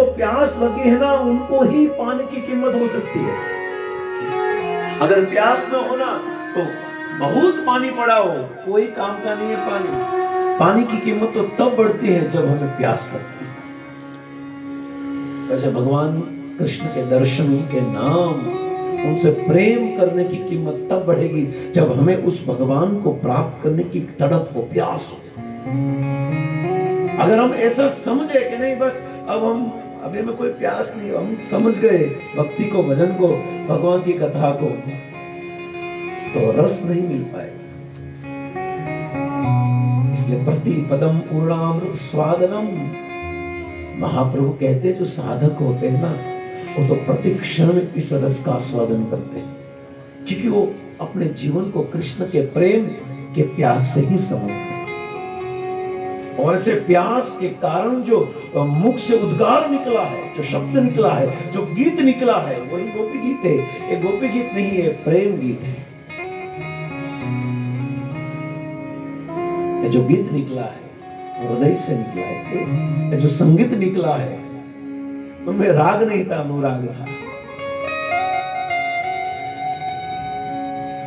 जिनको प्यास लगी है ना, उनको ही पानी की कीमत हो सकती है। अगर प्यास न होना तो बहुत पानी पड़ा हो, कोई काम का नहीं है। पानी की कीमत तो तब बढ़ती है जब हमें प्यास लगती है। वैसे भगवान कृष्ण के दर्शन, उनके नाम, उनसे प्रेम करने की कीमत तब बढ़ेगी जब हमें उस भगवान को प्राप्त करने की तड़प हो, प्यास हो। अगर हम ऐसा समझे कि नहीं बस अब अभी में कोई प्यास नहीं, हम समझ गए भक्ति को, भजन को, भगवान की कथा को, तो रस नहीं मिल पाएगा। इसलिए प्रति पदम पूर्णामृत स्वादनम, महाप्रभु कहते जो साधक होते हैं ना, वो तो प्रति क्षण इस रस का स्वादन करते हैं, क्योंकि वो अपने जीवन को कृष्ण के प्रेम के प्यास से ही समझते हैं। और ऐसे प्यास के कारण जो मुख से उद्गार निकला है, जो शब्द निकला है, जो गीत निकला है, वही गोपी गीत है। ये गोपी गीत नहीं है, प्रेम गीत है। ये जो गीत निकला है हृदय से निकला है। ये जो संगीत निकला है उनमें राग नहीं था, अनुराग था।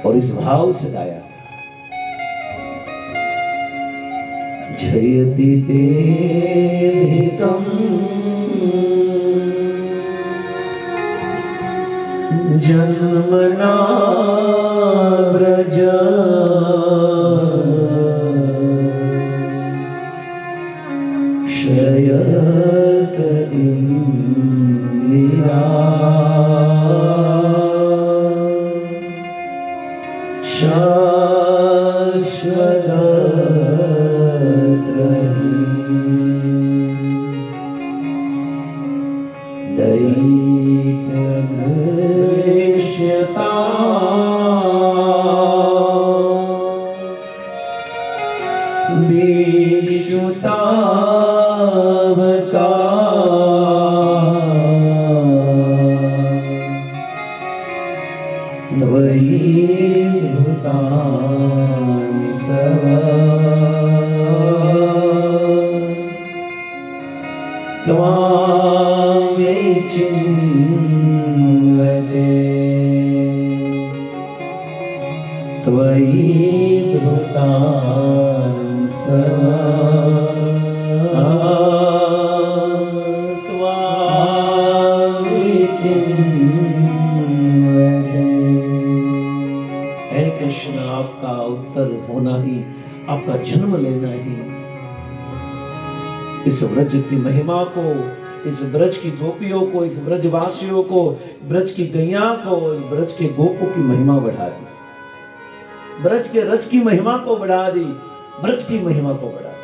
और इस भाव से गाया, जयति तेधिकं जन्मना व्रज, शयत इंदिरा शाश्वत दयितदृश्यता दीक्षुतावका कृष्ण, आपका उत्तर होना ही, आपका जन्म लेना ही इस ब्रज की महिमा को, इस ब्रज की गोपियों को, इस ब्रजवासियों को, ब्रज की गैया को, इस ब्रज के गोपों की महिमा बढ़ा दी, ब्रज के रज की महिमा को बढ़ा दी, ब्रज की महिमा को बढ़ा दी।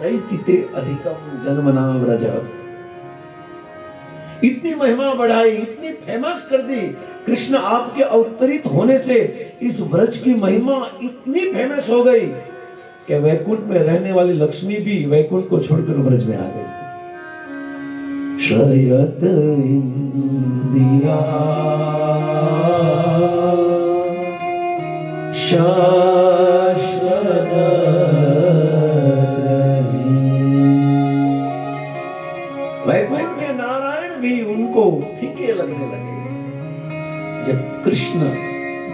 जयति अधिकम जन्मना व्रज, इतनी महिमा बढ़ाई, इतनी फेमस कर दी। कृष्ण आपके अवतरित होने से इस ब्रज की महिमा इतनी फेमस हो गई कि वैकुंठ में रहने वाली लक्ष्मी भी वैकुंठ को छोड़कर ब्रज में आ गई। शयत इंदिरा शाश्वत, वैकुंठ के नारायण भी उनको फीके लगने लगे जब कृष्ण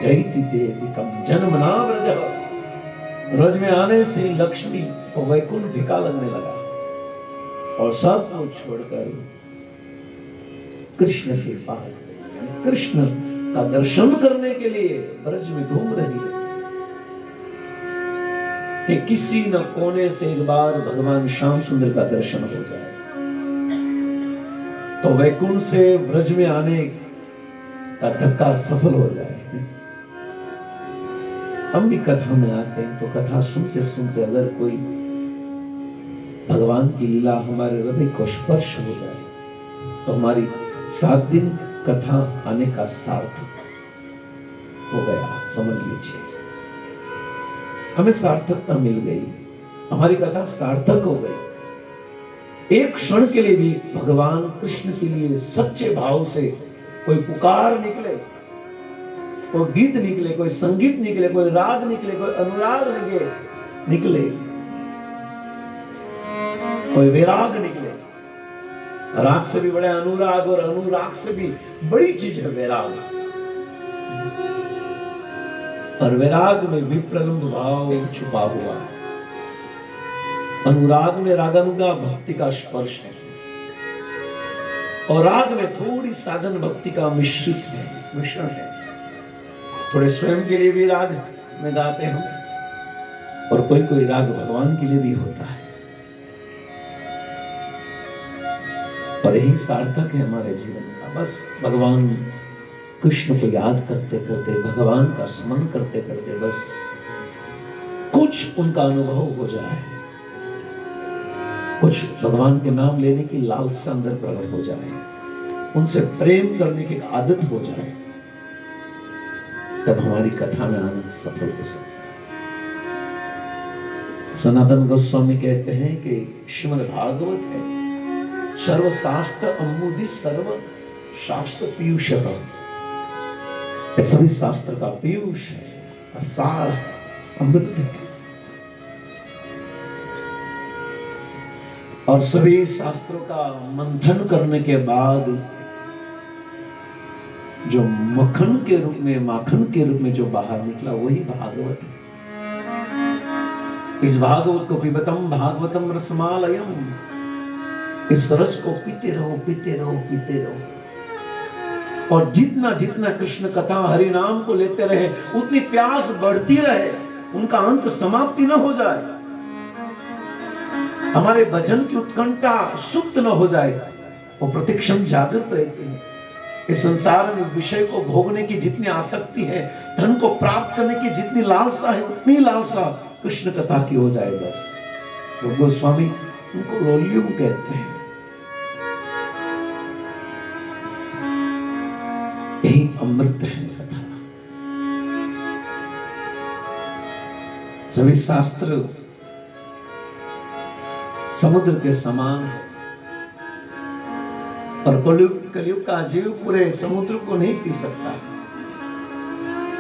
जयति तेधिकम जन्मना व्रज, ब्रज में आने से लक्ष्मी को वैकुंठ फीका लगने लगा और सब को छोड़कर कृष्ण के पास गई। कृष्ण का दर्शन करने के लिए ब्रज में घूम रही है कि किसी न कोने से एक बार भगवान श्याम सुंदर का दर्शन हो जाए तो वैकुंठ से ब्रज में आने का धक्का सफल हो जाए। हम भी कथा में आते हैं तो कथा सुनते सुनते अगर कोई भगवान की लीला हमारे हृदय को स्पर्श हो जाए तो हमारी 7 दिन कथा आने का सार्थक हो गया, समझ लीजिए। हमें सार्थकता मिल गई, हमारी कथा सार्थक हो गई। एक क्षण के लिए भी भगवान कृष्ण के लिए सच्चे भाव से कोई पुकार निकले, कोई गीत निकले, कोई संगीत निकले, कोई राग निकले, कोई अनुराग निकले, कोई विराग निकले, राग से भी बड़ा अनुराग और अनुराग से भी बड़ी चीज है वैराग। और वैराग में भी प्रलंब भाव छुपा हुआ है। अनुराग में रागानुगा भक्ति का स्पर्श है और राग में थोड़ी साधन भक्ति का मिश्रण है। थोड़े स्वयं के लिए भी राग में गाते हैं और कोई कोई राग भगवान के लिए भी होता है। और यही सार्थक है हमारे जीवन का। बस भगवान कृष्ण को याद करते करते, भगवान का स्मरण करते करते बस कुछ उनका अनुभव हो जाए, कुछ भगवान के नाम लेने की लालसा अंदर प्रकट हो जाए, उनसे प्रेम करने की आदत हो जाए, तब हमारी कथा में आना सफल हो सकता है। सनातन गोस्वामी कहते हैं कि श्रीमद् भागवत है सर्वशास्त्र अमुदि सर्व शास्त्र पीयूष, सभी शास्त्र का पीयूष है, सार है, अमृत है। और सभी शास्त्रों का मंथन करने के बाद जो मक्खन के रूप में, माखन के रूप में जो बाहर निकला वही भागवत है। इस भागवत को पिबतम भागवतम रसमालयम, इस रस को पीते रहो पीते रहो पीते रहो। और जितना जितना कृष्ण कथा हरि नाम को लेते रहे उतनी प्यास बढ़ती रहे, उनका अंत समाप्ति न हो जाए, हमारे भजन की उत्कंठा सुप्त न हो जाए, वो प्रतिक्षण जागृत रहती है। इस संसार में विषय को भोगने की जितनी आसक्ति है, धन को प्राप्त करने की जितनी लालसा है, उतनी लालसा कृष्ण कथा की हो जाए बस। तो गोस्वामी उनको लोल्युम कहते हैं। यही अमृत है कथा। सभी शास्त्र समुद्र के समान है और कलयुग का जीव पूरे समुद्र को नहीं पी सकता।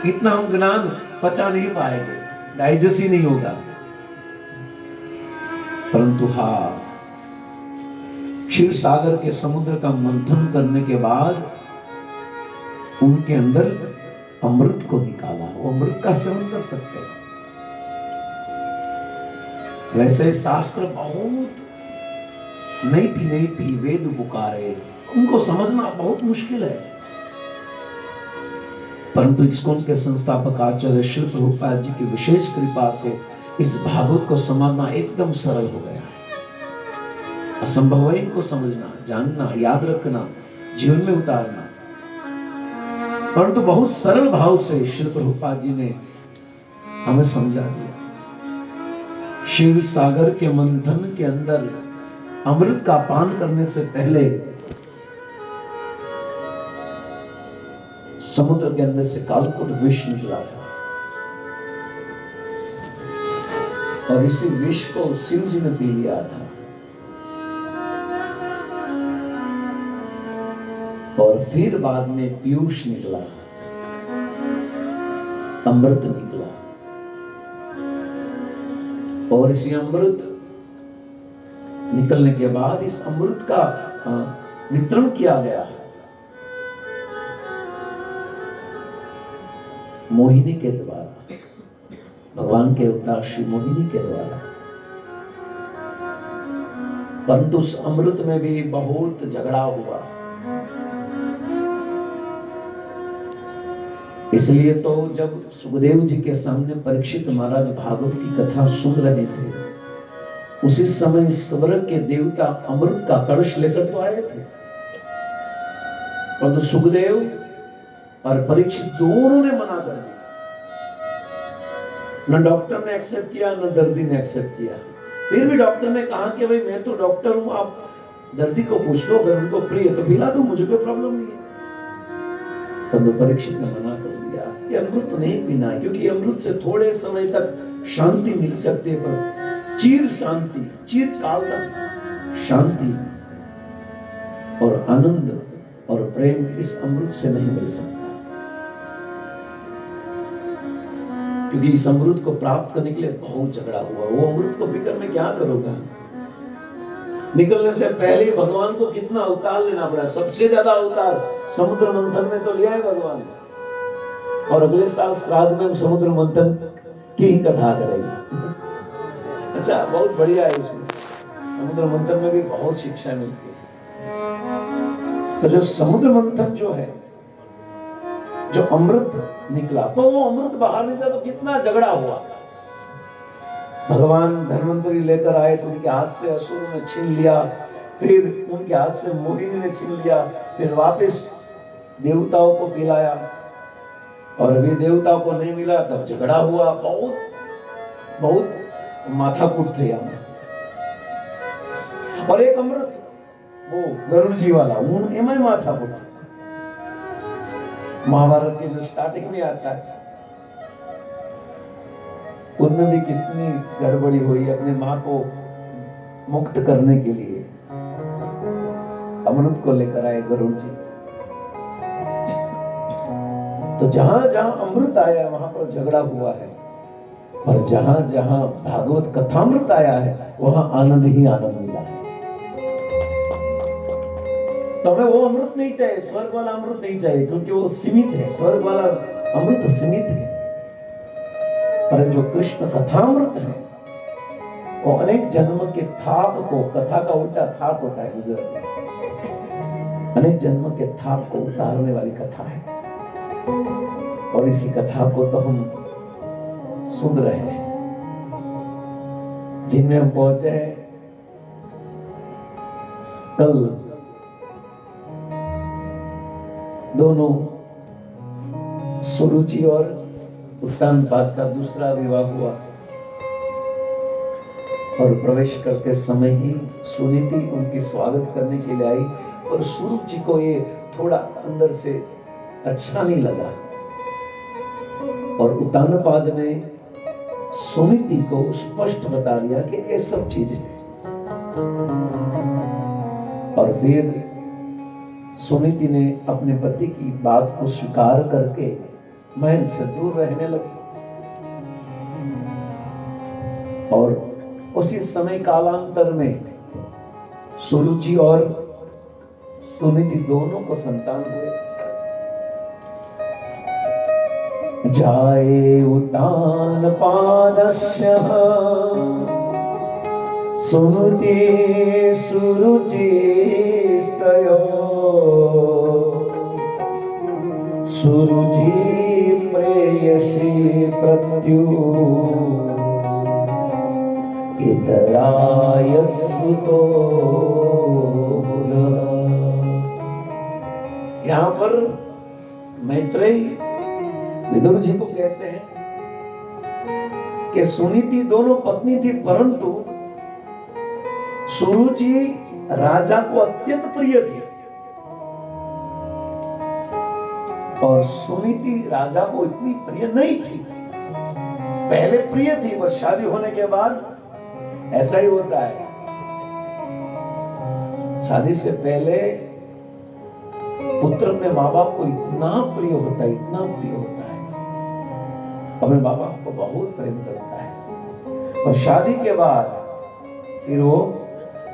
इतना हम ज्ञान पचा नहीं पाएंगे, डाइजेस्ट ही नहीं होगा। परंतु हाँ, क्षीर सागर के समुद्र का मंथन करने के बाद उनके अंदर अमृत को निकाला, वो अमृत का सेवन कर सकते हैं। वैसे शास्त्र बहुत नहीं थी, वेद पुकारे, उनको समझना बहुत मुश्किल है। परंतु इस्कॉन के संस्थापक आचार्य श्री प्रभुपाद जी की विशेष कृपा से इस भागवत को समझना एकदम सरल हो गया है। असंभव है इनको समझना, जानना, याद रखना, जीवन में उतारना। परंतु बहुत सरल भाव से श्री प्रभुपाद जी ने हमें समझा दिया। शिव सागर के मंथन के अंदर अमृत का पान करने से पहले समुद्र के अंदर से कालकूट विष निकला था और इसी विष को शिव जी ने पी लिया था और फिर बाद में पीयूष निकला, अमृत निकला और इसी अमृत निकलने के बाद इस अमृत का वितरण किया गया मोहिनी के द्वारा, भगवान के अवतार श्री मोहिनी के द्वारा। परंतु उस अमृत में भी बहुत झगड़ा हुआ। इसलिए तो जब सुखदेव जी के सामने परीक्षित महाराज भागवत की कथा सुन रहे थे, उसी समय स्वर्ग के देवता अमृत का कलश लेकर तो आए थे, परंतु सुखदेव और परीक्षित दोनों ने मना कर दिया। न डॉक्टर ने एक्सेप्ट किया, न दर्दी ने एक्सेप्ट किया। फिर भी डॉक्टर ने कहा कि भाई मैं तो डॉक्टर हूं, आप दर्दी को पूछ लो, अगर उनको प्रिय तो पिला दो, मुझे कोई प्रॉब्लम नहीं है। परंतु परीक्षित ने मना कर दिया कि अमृत तो नहीं पीना है, क्योंकि अमृत से थोड़े समय तक शांति मिल सकती है, पर चिर शांति, चिर काल तक शांति और आनंद और प्रेम इस अमृत से नहीं मिल सकता। क्योंकि इस अमृत को प्राप्त करने के लिए बहुत झगड़ा हुआ। वो अमृत को पीकर मैं क्या करूंगा? निकलने से पहले ही भगवान को कितना अवतार लेना पड़ा। सबसे ज्यादा अवतार समुद्र मंथन में तो लिया है भगवान ने। और अगले साल श्राद्ध में हम समुद्र मंथन की ही कथा करेंगे। अच्छा, बहुत बढ़िया है। इसमें समुद्र मंथन में भी बहुत शिक्षा मिलती है। तो जो समुद्र मंथन जो है, जो अमृत निकला, तो वो अमृत बाहर निकला तो कितना झगड़ा हुआ। भगवान धन्वंतरी लेकर आए तो उनके हाथ से असुर ने छीन लिया, फिर उनके हाथ से मोहिनी ने छीन लिया, फिर वापस देवताओं को पिलाया, और अभी देवताओं को नहीं मिला तब झगड़ा हुआ। बहुत बहुत माथाकूट थे यहाँ। और एक अमृत वो गरुड़ जी वाला, उनमें माथाकूट। महाभारत के जो स्टार्टिंग में आता है उनमें भी कितनी गड़बड़ी हुई। अपने मां को मुक्त करने के लिए अमृत को लेकर आए गरुड़ जी। तो जहां जहां अमृत आया वहां पर झगड़ा हुआ है, और जहां जहां भागवत कथामृत आया है वहां आनंद ही आनंद मिला है। तो हमें वो अमृत नहीं चाहिए, स्वर्ग वाला अमृत नहीं चाहिए, क्योंकि वो सीमित है। स्वर्ग वाला अमृत सीमित है, पर जो कृष्ण कथामृत है वो अनेक जन्म के थाक को, कथा का उल्टा थाक होता है गुजराती में, अनेक जन्म के थाक को उतारने वाली कथा है। और इसी कथा को तो हम सुन रहे हैं, जिनमें हम पहुंचे हैं। कल दोनों सुरुचि और उत्तानपाद का दूसरा विवाह हुआ, और प्रवेश करते समय ही सुनीति उनकी स्वागत करने के लिए आई, और सुरुचि को ये थोड़ा अंदर से अच्छा नहीं लगा, और उत्तानपाद ने सुनीति को स्पष्ट बता दिया कि ये सब चीजें। और फिर सुनीति ने अपने पति की बात को स्वीकार करके महल से दूर रहने लगी। और उसी समय कालांतर में सुरुचि और सुनीति दोनों को संतान हुए। जाए उत्तानपादस्य सुनुति सुरुचिस्तयो सुरुचि प्रेयसी प्रत्यु इतरायत्सुतो। यहां पर मैत्रेयी विदुर जी को कहते हैं कि सुनीति दोनों पत्नी थी, परंतु सुरुचि राजा को अत्यंत प्रिय थी, और सुनीति राजा को इतनी प्रिय नहीं थी। पहले प्रिय थी, पर शादी होने के बाद ऐसा ही होता है। शादी से पहले पुत्र अपने माँ बाप को इतना प्रिय होता है, इतना प्रिय होता है, अपने माँ बाप को बहुत प्रेम करता है, और शादी के बाद फिर वो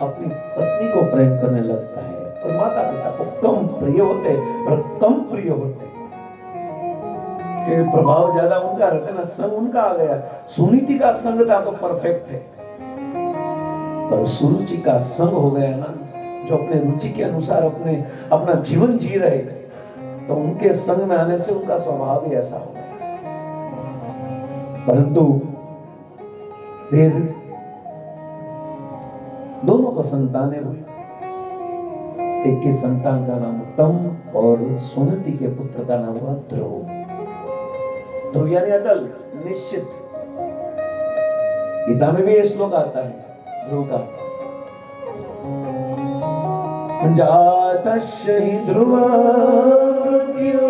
अपनी पत्नी को प्रेम करने लगता है, और माता पिता को कम प्रिय होते, पर कम प्रिय होते, क्योंकि प्रभाव ज्यादा उनका रहता है ना, संग उनका आ गया। सुनीति का संग था तो परफेक्ट है, पर सुरुचि का संग हो गया ना, जो अपने रुचि के अनुसार अपना जीवन जी रहे, तो उनके संग में आने से उनका स्वभाव ही ऐसा हो गया। परंतु फिर दोनों को संतानें हुई। एक के संतान का नाम उत्तम, और सुनीति के पुत्र का नाम हुआ ध्रुव। ध्रुव यानी अटल, निश्चित। गीता में भी ये श्लोक आता है ध्रुव का, जातस्य हि ध्रुवमृत्यु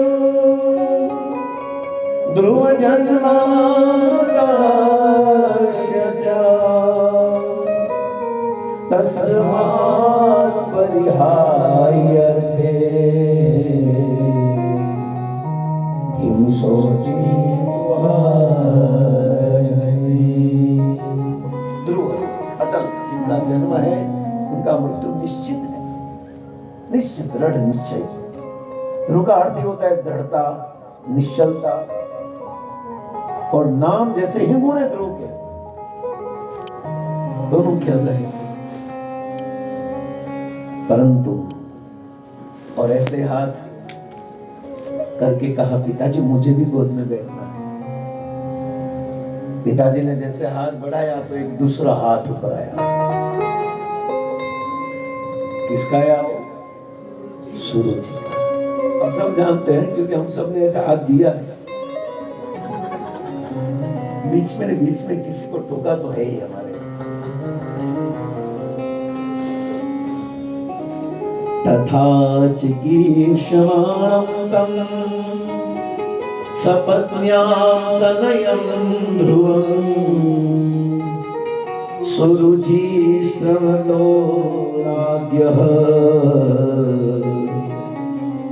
ध्रुव जन्माद्यस्य च तस्मात् परिहार्यते किं शोचितुमर्हसि। ध्रुव अटल, जिनका जन्म है उनका निश्चित, दृढ़ निश्चय। ध्रुव का अर्थ ही होता है दृढ़ता, निश्चलता, और नाम जैसे ही गुण है ध्रुव के, दोनों खेल रहे थे। परंतु और ऐसे हाथ करके कहा, पिताजी मुझे भी गोद में बैठना है। पिताजी ने जैसे हाथ बढ़ाया तो एक दूसरा हाथ ऊपर आया। किसका आया वो? सूरज जी का। हम सब जानते हैं क्योंकि हम सब ने ऐसा हाथ दिया है। बीच में किसी को टोका तो है ही हमारे। तथा चिकीर्षमाणं तं सपत्न्या तनयं ध्रुवं सुरुचि श्रवतो राज्ञः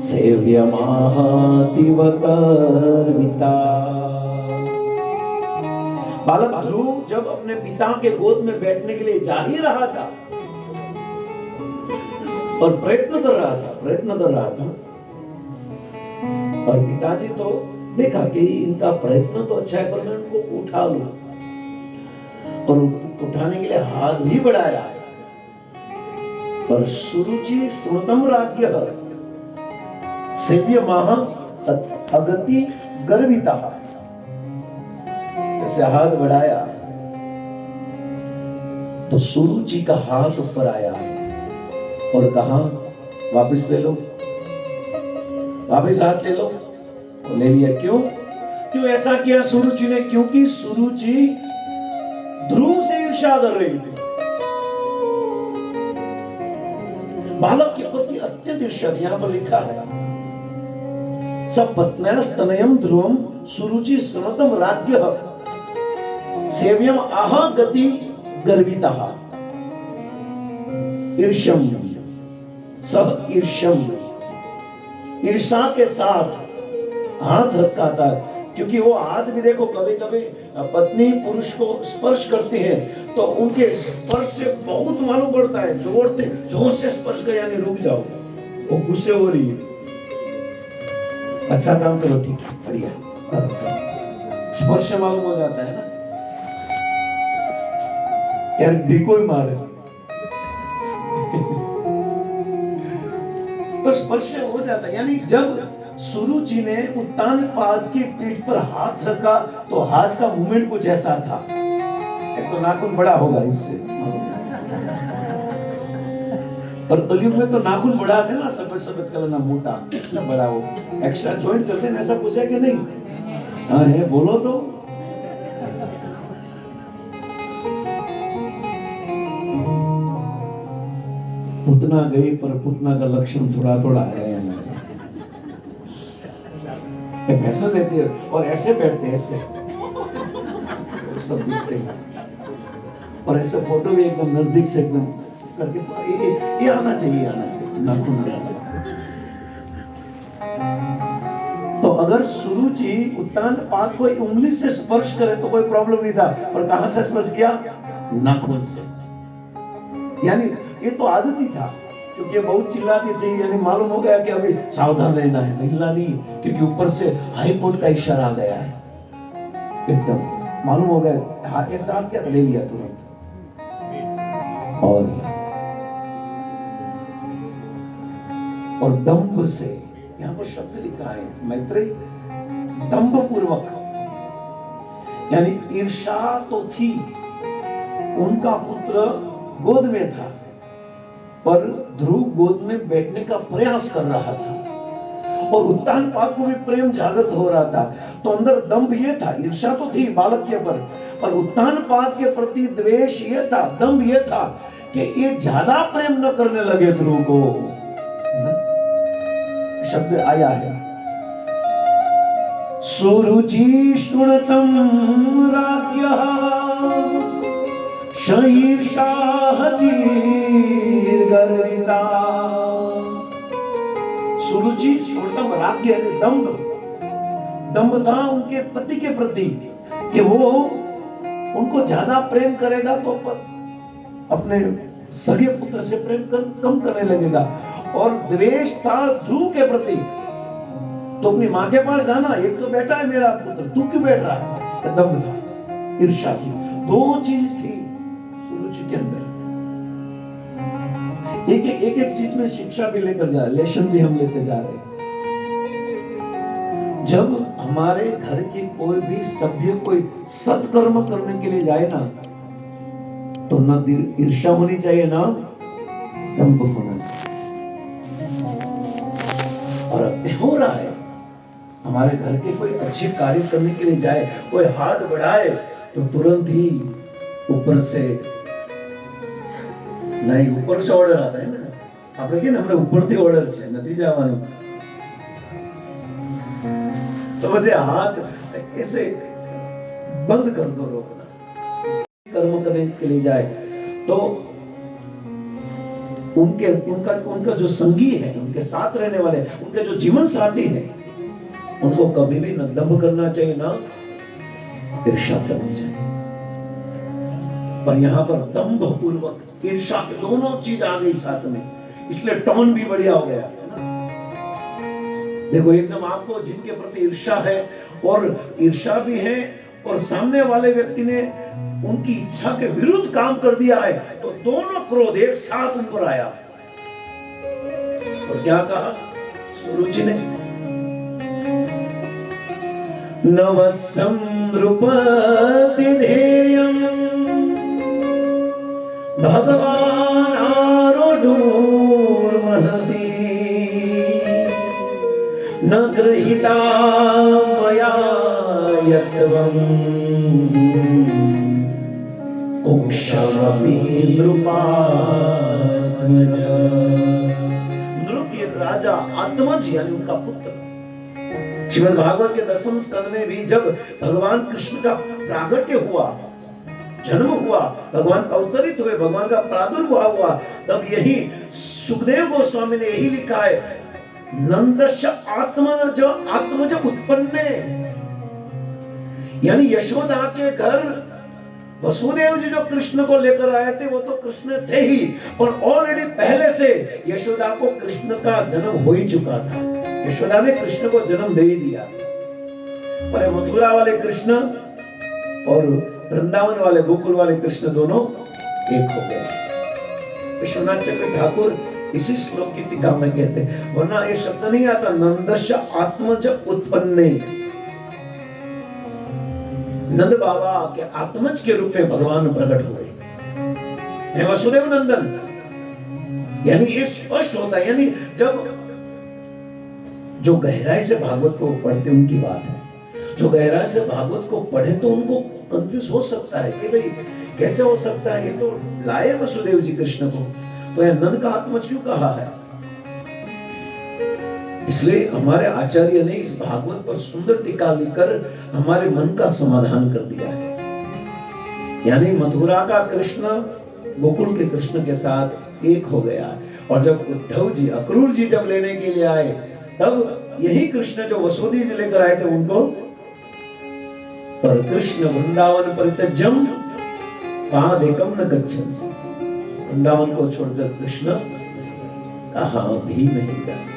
सेव्यमाहातिवतर्विता। बालक ध्रुव जब अपने पिता के गोद में बैठने के लिए जा ही रहा था और प्रयत्न कर रहा था, और पिताजी तो देखा कि इनका प्रयत्न तो अच्छा है, पर मैं उनको उठा लूं, और उठाने के लिए हाथ भी बढ़ाया। पर सुरुचि स्मृतम राज्ञः सेव्यमाह अगति गर्विता। ऐसे हाथ बढ़ाया तो सुरुचि का हाथ ऊपर आया और कहा, वापस ले लो, वापस हाथ ले लो। और ले लिया। क्यों ऐसा किया सुरुचि ने? क्योंकि सुरुचि ध्रुव से ईर्ष्या कर रही थी। बालक के प्रति अत्यंत ईर्ष्या। यहां पर लिखा है, सपत्न्यास्तनयं ध्रुवं सुरुचि स्मृतम राज्ञः सेव्यम आह गति गर्वितः। ईर्ष्यम सब ईर्ष्यम, ईर्ष्या के साथ हाथ रखा था। क्योंकि वो हाथ भी देखो, कभी कभी पत्नी पुरुष को स्पर्श करती है तो उनके स्पर्श से बहुत मालूम पड़ता है। जोर से स्पर्श कर, यानी रुक जाओ, वो गुस्से हो रही है। अच्छा काम करो, ठीक है, बढ़िया, स्पर्श से मालूम हो जाता है ना। यार ढीको ही मारे तो स्पर्श हो जाता है। यानी जब सुरुचि ने उत्तानपाद की पीठ पर हाथ रखा तो हाथ का मूवमेंट कुछ ऐसा था। एक तो नाखून बड़ा होगा इससे, और कलयुग में तो नाखून बड़ा थे ना, सफेद कलर ना, मोटा ना बड़ा, हो एक्स्ट्रा जॉइंट करते हैं। ऐसा कुछ है कि नहीं? हाँ है, बोलो तो। पुतना गई, पर पुतना का लक्षण थोड़ा थोड़ा है। ऐसा रहती है और ऐसे बैठते हैं, ऐसे सब दिखते हैं, और ऐसे फोटो भी एकदम नजदीक से एकदम करके ये आना चाहिए, नाखून आना चाहिए। तो अगर सुरुचि उत्तानपाद को उंगली से स्पर्श करे तो कोई प्रॉब्लम नहीं था, पर कहां से स्पर्श किया? नाखून से। यानी ये तो आदत ही था, क्योंकि ये बहुत चिल्लाती थी। यानी मालूम हो गया कि अभी सावधान रहना है, हिलना नहीं, क्योंकि ऊपर से हाई कोर्ट का इशारा आ गया है। एकदम मालूम हो गया, हाथ के साथ क्या ले लिया तुरंत। और दंभ से, यहां पर शब्द लिखा है मैत्रेय, दंभ पूर्वक, यानी ईर्ष्या तो थी, उनका पुत्र गोद में था, पर ध्रुव गोद में बैठने का प्रयास कर रहा था, और उत्तानपाद को भी प्रेम जागृत हो रहा था। तो अंदर दंभ ये था, ईर्ष्या तो थी बालक के पर उत्तानपाद के प्रति द्वेष ये था, दंभ ये था कि ये ज्यादा प्रेम न करने लगे ध्रुव को। शब्द आया है, सुरुचि शृणुतं राज्ञः शईर्षाहतिर्गर्विता। सुरुचि शृणुतं राज्ञः, दंभ था उनके पति के प्रति कि वो उनको ज्यादा प्रेम करेगा तो अपने सगे पुत्र से प्रेम कम करने लगेगा। और द्वेष था ध्रुव के प्रति। तो अपनी मां के पास जाना, एक तो बेटा है मेरा पुत्र, तू क्यों बैठ रहा है? दम्भ था, ईर्ष्या थी, दो चीज थी सुरुचि के अंदर। एक चीज में शिक्षा भी लेकर जा रहे, लेसन भी हम लेते जा रहे हैं। जब हमारे घर की कोई भी सभ्य कोई सत्कर्म करने के लिए जाए ना, तो ना ईर्ष्या होनी चाहिए, ना दंभ होना चाहिए। और हो रहा है, हमारे घर के कोई अच्छे कार्य करने के लिए जाए, कोई हाथ बढ़ाए, तो तुरंत ही ऊपर से नहीं, ऊपर से ऑर्डर आता है ना, આપણે કે ને આપણે ઉપરથી ઓર્ડર છે, નથી જવાનું, तो बस हाथ ऐसे बंद कर दो रोकना। कर्म करने के लिए जाए तो उनका जो संगी है, उनके साथ रहने वाले, उनके जो जीवन साथी है, उनको कभी भी न दंभ करना चाहिए, ना ईर्ष्या करनी चाहिए। पर यहाँ पर दंभ पूर्वक ईर्ष्या, दोनों चीज आ गई साथ में, इसलिए टोन भी बढ़िया हो गया। देखो, एकदम आपको जिनके प्रति ईर्ष्या है, और ईर्ष्या भी है, और सामने वाले व्यक्ति ने उनकी इच्छा के विरुद्ध काम कर दिया है, तो दोनों क्रोध एक साथ उन पर आया। और क्या कहा सुरुचि ने? नवत्सं नृपति ध्येयं भगवान् आरोढुर्महति न गृहीता मया यत्त्वं कुक्षमपि नृपात्मज। नृप ये राजा आत्मज यानी उनका पुत्र। श्रीमद् भागवत के 10वें स्कंद में भी जब भगवान कृष्ण का प्रागट्य हुआ, जन्म हुआ, भगवान अवतरित हुए, भगवान का प्रादुर्भाव हुआ, तब यही सुखदेव गोस्वामी ने यही लिखा है, नंदस्य आत्मज उत्पन्ने, यानी यशोदा के घर वसुदेव जी जो कृष्ण को लेकर आए थे, वो तो कृष्ण थे ही, और ऑलरेडी पहले से यशोदा को कृष्ण का जन्म हो ही चुका था। यशोदा ने कृष्ण को जन्म दे ही दिया। पर मथुरा वाले कृष्ण और वृंदावन वाले, गोकुल वाले कृष्ण दोनों एक हो गए। विश्वनाथ चक्र ठाकुर इसी श्लोक की टीका में कहते हैं, वरना ये शब्द नहीं आता, नंदस्य आत्मज उत्पन्ने। नंद बाबा के आत्मज के रूप में भगवान प्रकट हुए, वसुदेव नंदन। यानी ये स्पष्ट होता है, यानी जब जो गहराई से भागवत को पढ़ते उनकी बात है, जो गहराई से भागवत को पढ़े तो उनको कंफ्यूज हो सकता है कि भाई कैसे हो सकता है, ये तो लाए वसुदेव जी कृष्ण को, तो यह नंद का आत्मज क्यों कहा है? इसलिए हमारे आचार्य ने इस भागवत पर सुंदर टीका लिखकर हमारे मन का समाधान कर दिया है। यानी मथुरा का कृष्ण गोकुल के कृष्ण के साथ एक हो गया, और जब उद्धव जी, अक्रूर जी जब लेने के लिए आए, तब यही कृष्ण जो वसुदेव जी लेकर आए थे उनको, पर कृष्ण वृंदावन परित्यज्यम पादेकम न गच्छन्ति, वृंदावन को छोड़कर कृष्ण कहां भी नहीं जाते,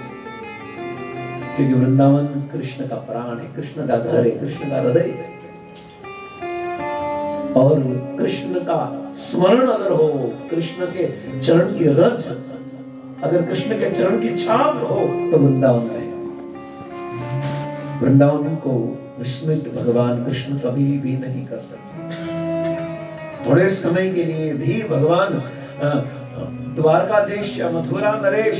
क्योंकि वृंदावन कृष्ण का प्राण है, कृष्ण का घर है, कृष्ण का हृदय है। और कृष्ण का स्मरण अगर हो, कृष्ण के चरण की रज, अगर कृष्ण के चरण की छाप हो, तो वृंदावन है। वृंदावन को विस्मृत भगवान कृष्ण कभी भी नहीं कर सकते। थोड़े समय के लिए भी भगवान द्वारकाधीश या मथुरा नरेश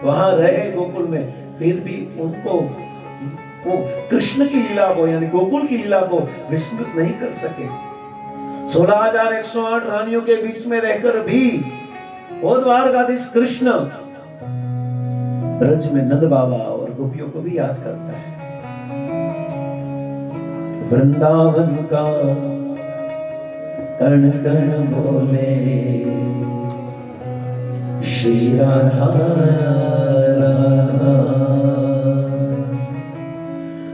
वहां रहे गोकुल में, फिर भी उनको वो कृष्ण की लीला को, यानी गोकुल की लीला को विस्मृत नहीं कर सके। 16,108 रानियों के बीच में रहकर भी वो द्वारकाधीश कृष्ण ब्रज में नंद बाबा और गोपियों को भी याद करता है। वृंदावन का कण कण बोले श्री राधा,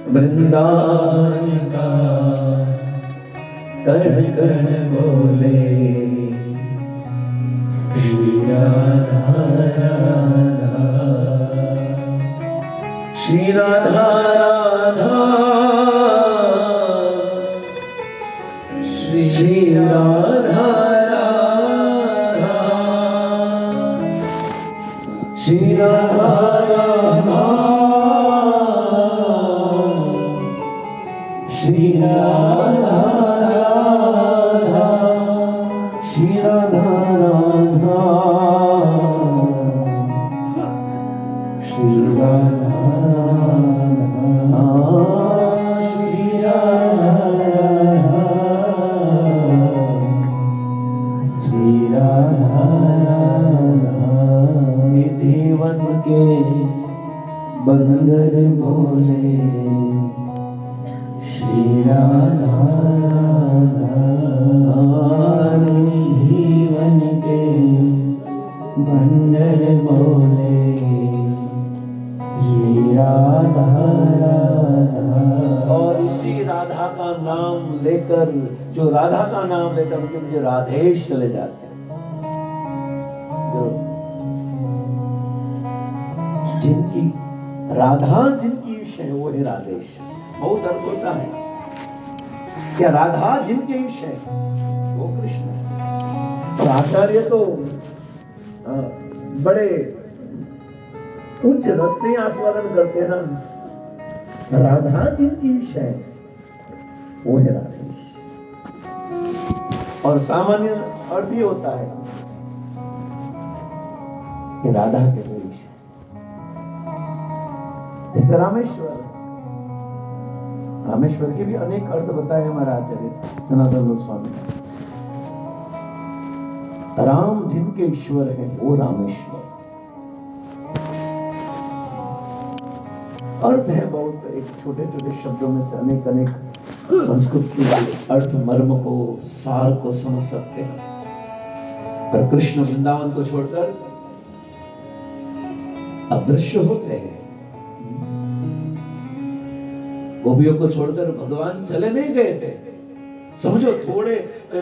वृंदावन का कण कण बोले श्री राधा। श्री राधा राधा श्री राधा राधा श्री राधा राधा श्री राधा राधा श्री राधा राधा श्री राधा श्री राधा श्री राधा देवन के बंदर बोले श्री राधा जीवन के बंदर बोले श्री राधा राधा। और इसी राधा का नाम लेकर, जो राधा का नाम लेकर मुझे राधेश चले जाते हैं, जो जिनकी राधा जिनकी विषय वो है राधेश। बहुत अर्थ होता है क्या? राधा जिनके विषय वो कृष्ण। और आचार्य तो बड़े उच्च रस से आस्वादन करते हैं। राधा जिनकी विषय वो है राधेश। और सामान्य अर्थ ये होता है कि राधा के विषय, जैसे रामेश्वर। रामेश्वर के भी अनेक अर्थ बताए हमारा आचार्य सनातन गोस्वामी। राम जिनके ईश्वर है वो रामेश्वर। अर्थ है बहुत, एक छोटे छोटे शब्दों में से अनेक अनेक संस्कृत के अर्थ मर्म को, सार को समझ सकते हैं। पर कृष्ण वृंदावन को छोड़कर अदृश्य होते हैं। गोपियों को छोड़कर भगवान चले नहीं गए थे। समझो, थोड़े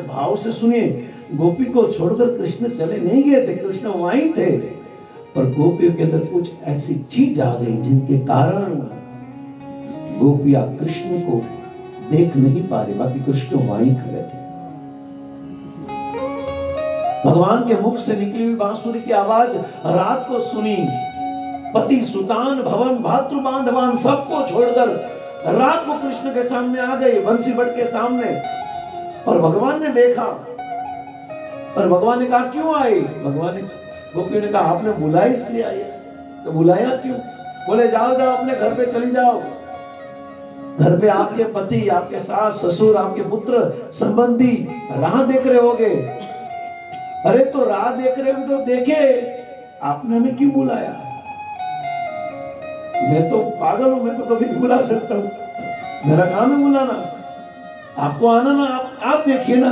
भाव से सुनिए, गोपी को छोड़कर कृष्ण चले नहीं गए थे, कृष्ण वहीं थे। पर गोपियों के अंदर कुछ ऐसी चीज आ गई जिनके कारण गोपियां कृष्ण को देख नहीं पा रही, बाकी कृष्ण वहीं खड़े थे। भगवान के मुख से निकली हुई बांसुरी की आवाज रात को सुनी। पति सुतान भवन भातृ बांधवान सबको छोड़कर रात को कृष्ण के सामने आ गई, बंसी बट के सामने। और भगवान ने देखा और भगवान ने कहा क्यों आई? भगवान ने, गोपियों ने कहा आपने बुलाया इसलिए आई। तो बुलाया क्यों? बोले जाओ जाओ अपने घर पे चली जाओ। घर पे आपके पति, आपके सास ससुर, आपके पुत्र संबंधी राह देख रहे होगे। अरे तो राह देख रहे हो तो देखे, आपने हमें क्यों बुलाया? मैं तो पागल हूं, मैं तो कभी नहीं बुला सकता हूं, मेरा काम है बुलाना। आपको आना ना, आप देखिए ना।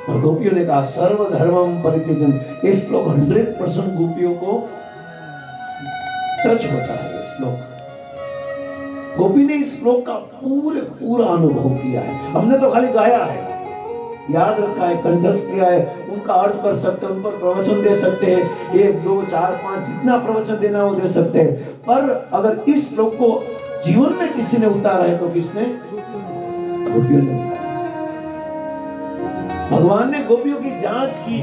और गोपियों ने कहा सर्व धर्मम परित्यजन। ये श्लोक 100% गोपियों को टच होता है। ये श्लोक गोपी ने इस श्लोक का पूरा अनुभव किया है। हमने तो खाली गाया है, याद रखा है, कंठस्थ किया है, उनका अर्थ कर सकते हैं, उन पर प्रवचन दे सकते हैं, 1 2 4 5 जितना प्रवचन देना वो दे सकते हैं। पर अगर इस श्लोक को जीवन में किसी ने उतारा है तो किसने? गोपियों ने। भगवान ने गोपियों की जांच की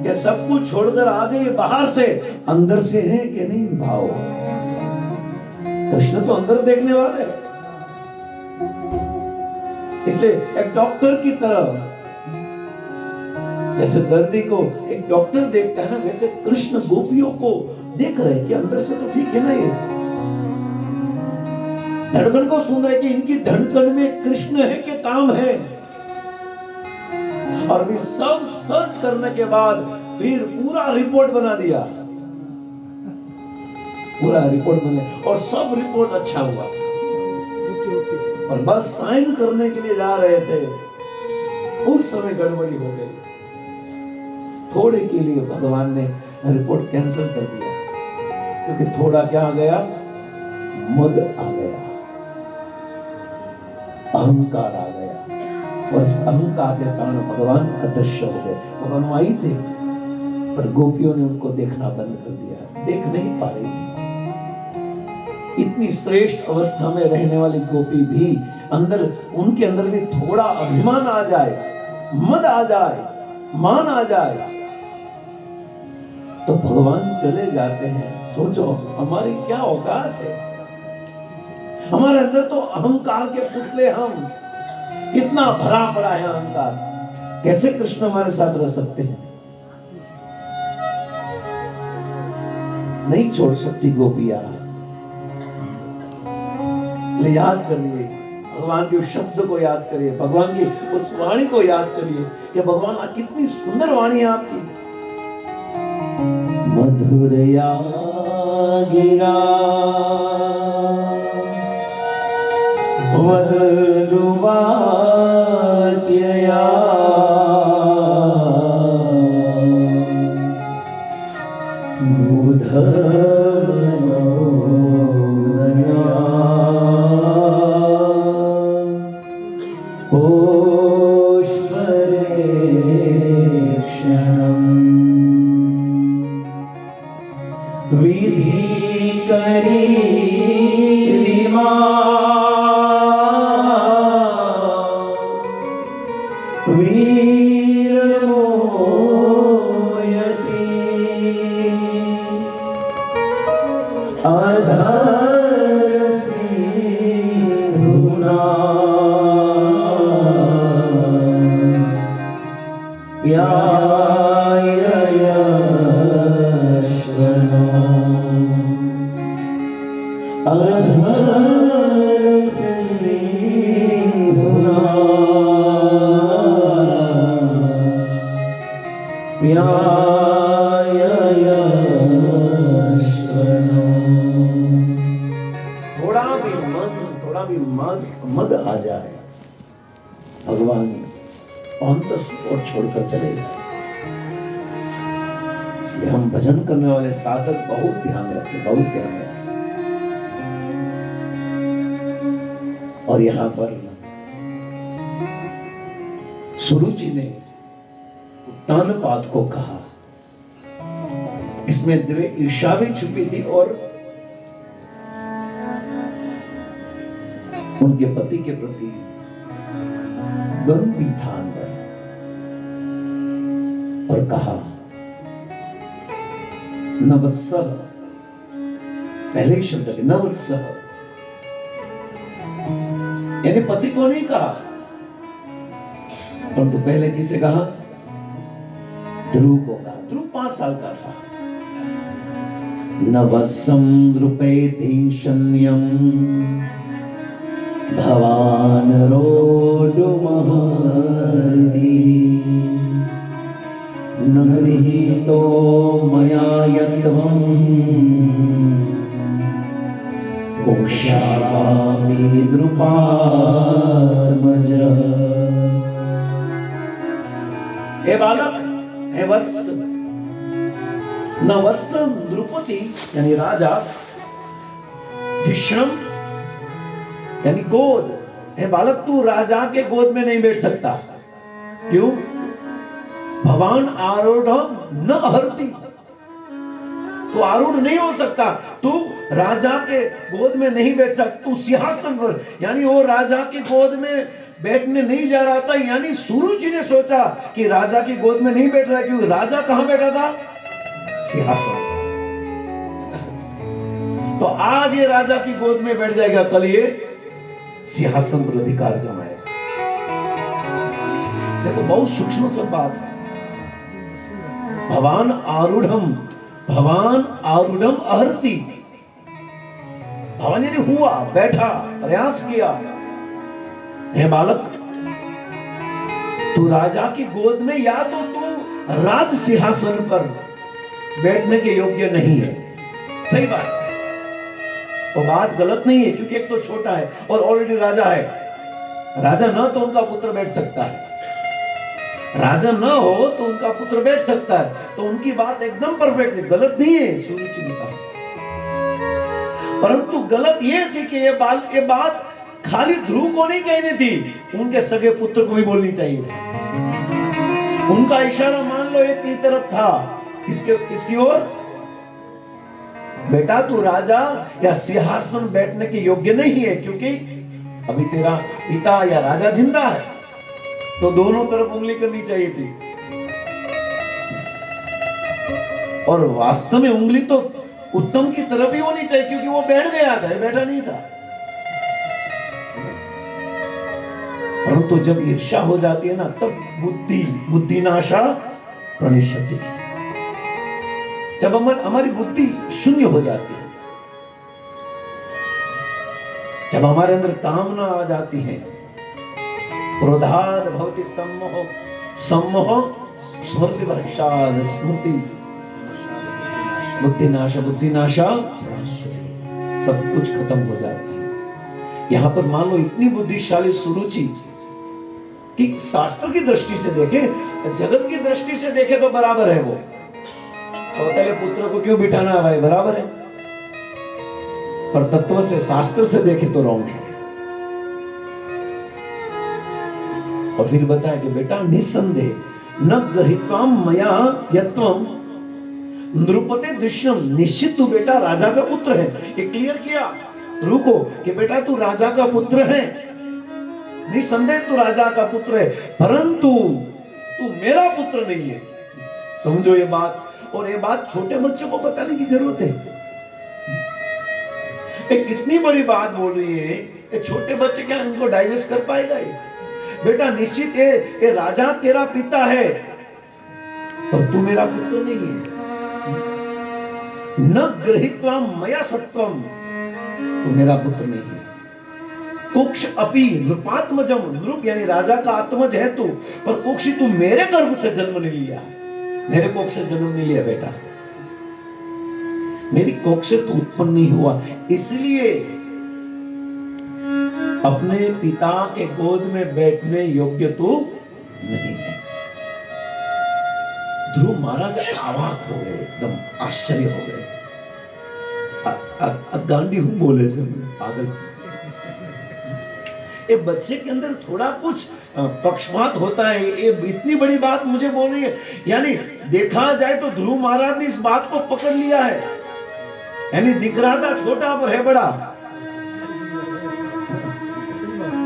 कि सब कुछ छोड़कर आ गए, बाहर से, अंदर से है कि नहीं भाव। कृष्ण तो अंदर देखने वाले हैं। इसलिए एक डॉक्टर की तरह, जैसे दर्दी को एक डॉक्टर देखता है ना, वैसे कृष्ण गोपियों को देख रहे कि अंदर से तो ठीक है ना, ये धड़कन को सुन रहे कि इनकी धड़कन में कृष्ण है कि काम है। और भी सब सर्च करने के बाद फिर पूरा रिपोर्ट बना दिया, पूरा रिपोर्ट बने और सब रिपोर्ट अच्छा हुआ। और बस साइन करने के लिए जा रहे थे, उस समय गड़बड़ी हो गई। थोड़े के लिए भगवान ने रिपोर्ट कैंसिल कर दिया, क्योंकि थोड़ा क्या आ गया? मद आ गया, अहंकार आ गया। और इस अहंकार के कारण भगवान अदृश्य हो गए। भगवान आई थे पर गोपियों ने उनको देखना बंद कर दिया, देख नहीं पा रही थी। इतनी श्रेष्ठ अवस्था में रहने वाली गोपी भी अंदर, उनके अंदर भी थोड़ा अभिमान आ जाए, मद आ जाए, मान आ जाए, तो भगवान चले जाते हैं। सोचो हमारी क्या औकात है, हमारे अंदर तो अहंकार के पुतले, हम कितना भरा पड़ा है अहंकार, कैसे कृष्ण हमारे साथ रह सकते हैं? नहीं छोड़ सकती गोपियां। याद करिए भगवान के उस शब्द को, याद करिए भगवान की उस वाणी को, याद करिए कि भगवान कितनी सुंदर वाणी है आपकी। मधुरया गिरा वल्लुवा थोड़ा भी मद आ जाए, भगवान ऑन द स्पॉट छोड़कर चले जाए। इसलिए हम भजन करने वाले साधक बहुत ध्यान रखें, बहुत ध्यान रखें। और यहां पर सुरुचि ने उत्तानपाद को कहा, इसमें दिव्य ईर्ष्या भी छुपी थी और उनके पति के प्रति गंध भी था अंदर। और कहा नवत्सह, पहले ही शब्द है नवत्सह, यानी पति को नहीं कहा, परंतु पहले किसे कहा? ध्रुव को कहा। ध्रुव 5 साल का था। नवत्सं द्रुपेति शन्यं भवान रोडुमहर्ति न गृहीतो मया यत्वं मोक्षामि द्रुपात्मज। हे बालक, हे वत्स, न वत्सं द्रुपति यानी राजा, धिषणम यानी गोद। हे बालक, तू राजा के गोद में नहीं बैठ सकता। क्यों? भवान आरूढ़ न हरति, तू आरूढ़ नहीं हो सकता, तू राजा के गोद में नहीं बैठ सकता। तू सिंहासन पर, यानी वो राजा की गोद में बैठने नहीं जा रहा था। यानी सुरुचि ने सोचा कि राजा की गोद में नहीं बैठ रहा है, क्योंकि राजा कहां बैठा था? सिंहासन। तो आज ये राजा की गोद में बैठ जाएगा, कल ये सिंहासन पर अधिकार जमाएगा। देखो बहुत सूक्ष्म सब बात है। भवान आरूढ़म अहर्ति, भवान यानी हुआ, बैठा, प्रयास किया। हे बालक, तू राजा की गोद में या तो तू राज सिंहासन पर बैठने के योग्य नहीं है। सही बात है, वो बात गलत नहीं है, क्योंकि एक तो छोटा है और ऑलरेडी राजा है। राजा न तो उनका पुत्र बैठ सकता है, राजा न हो तो उनका पुत्र बैठ सकता है। तो उनकी बात एकदम परफेक्ट है, गलत नहीं है सुरुचि ने कहा। परंतु गलत यह थी कि ये बात खाली ध्रुव को नहीं कहनी थी, उनके सगे पुत्र को भी बोलनी चाहिए। उनका इशारा मान लो एक ही तरफ था, किसकी ओर? बेटा तू राजा या सिंहासन बैठने के योग्य नहीं है, क्योंकि अभी तेरा पिता या राजा जिंदा है। तो दोनों तरफ उंगली करनी चाहिए थी, और वास्तव में उंगली तो उत्तम की तरफ ही होनी चाहिए, क्योंकि वो बैठ गया था, बैठा नहीं था। परंतु जब ईर्ष्या हो जाती है ना, तब बुद्धिनाशा प्रणश्यति, जब हमारी बुद्धि शून्य हो जाती है, जब हमारे अंदर कामना आ जाती है, क्रोधाद भवति सम्मोह, सम्मोह स्मृति भक्षाद स्मृति बुद्धिनाशा, बुद्धिनाशा सब कुछ खत्म हो जाता है। यहां पर मान लो इतनी बुद्धिशाली सुरुचि कि शास्त्र की दृष्टि से देखे, जगत की दृष्टि से देखे तो बराबर है। वो सौतेले पुत्र को क्यों बिठाना है भाई, बराबर है, पर तत्व से शास्त्र से देखे तो रॉन्ग है। और फिर बताया कि बेटा निसंदेह न गृहीत्वाम मया यत्वम नृपते दृश्यम, निश्चित तू बेटा राजा का पुत्र है। ये क्लियर किया रुको कि बेटा तू राजा का पुत्र है, निसंदेह तू राजा का पुत्र है, परंतु तू मेरा पुत्र नहीं है। समझो ये बात, और ये बात छोटे बच्चों को बताने की जरूरत है। एक कितनी बड़ी बात बोल रही है, ये छोटे बच्चे क्या इनको डाइजेस्ट कर पाएगा? ये बेटा निश्चित ये राजा तेरा पिता है, पर तू मेरा पुत्र नहीं है। न गृहीत्वा मया सत्वम, तू मेरा पुत्र नहीं है। कुक्ष अपि नृपात्मजम, नृप यानी राजा का आत्मज है तू, पर कुक्षी तू मेरे गर्भ से जन्म नहीं लिया, मेरे कोख से जन्म नहीं लिया बेटा, मेरी कोख से तू उत्पन्न नहीं हुआ, इसलिए अपने पिता के गोद में बैठने योग्य तू नहीं है। ध्रुव महाराज अवाक हो गए, एकदम आश्चर्य हो गए। गांडी हूं बोले से पागल। ये बच्चे के अंदर थोड़ा कुछ पक्षपात होता है। ये इतनी बड़ी बात मुझे बोल रही है, यानी देखा जाए तो ध्रुव महाराज ने इस बात को पकड़ लिया है, यानी दिख रहा था छोटा पर है बड़ा।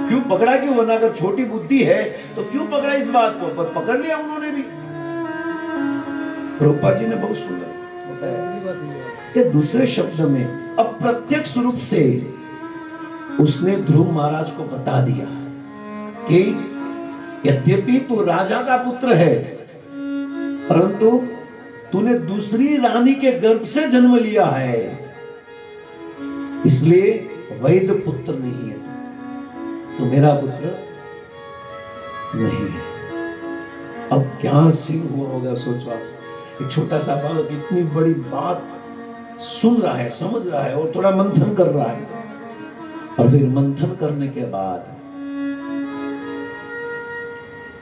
क्यों पकड़ा? क्यों? वरना अगर छोटी बुद्धि है तो क्यों पकड़ा इस बात को? पर पकड़ लिया उन्होंने भी। प्रभुपाद जी ने बहुत सुंदर बताया कि दूसरे शब्द में अप्रत्यक्ष रूप से उसने ध्रुव महाराज को बता दिया कि यद्यपि तू राजा का पुत्र है, परंतु तूने दूसरी रानी के गर्भ से जन्म लिया है, इसलिए वैध पुत्र नहीं है, तो मेरा पुत्र नहीं है। अब क्या सीन हुआ होगा सोचो आप। एक छोटा सा बालक इतनी बड़ी बात सुन रहा है, समझ रहा है और थोड़ा मंथन कर रहा है, और फिर मंथन करने के बाद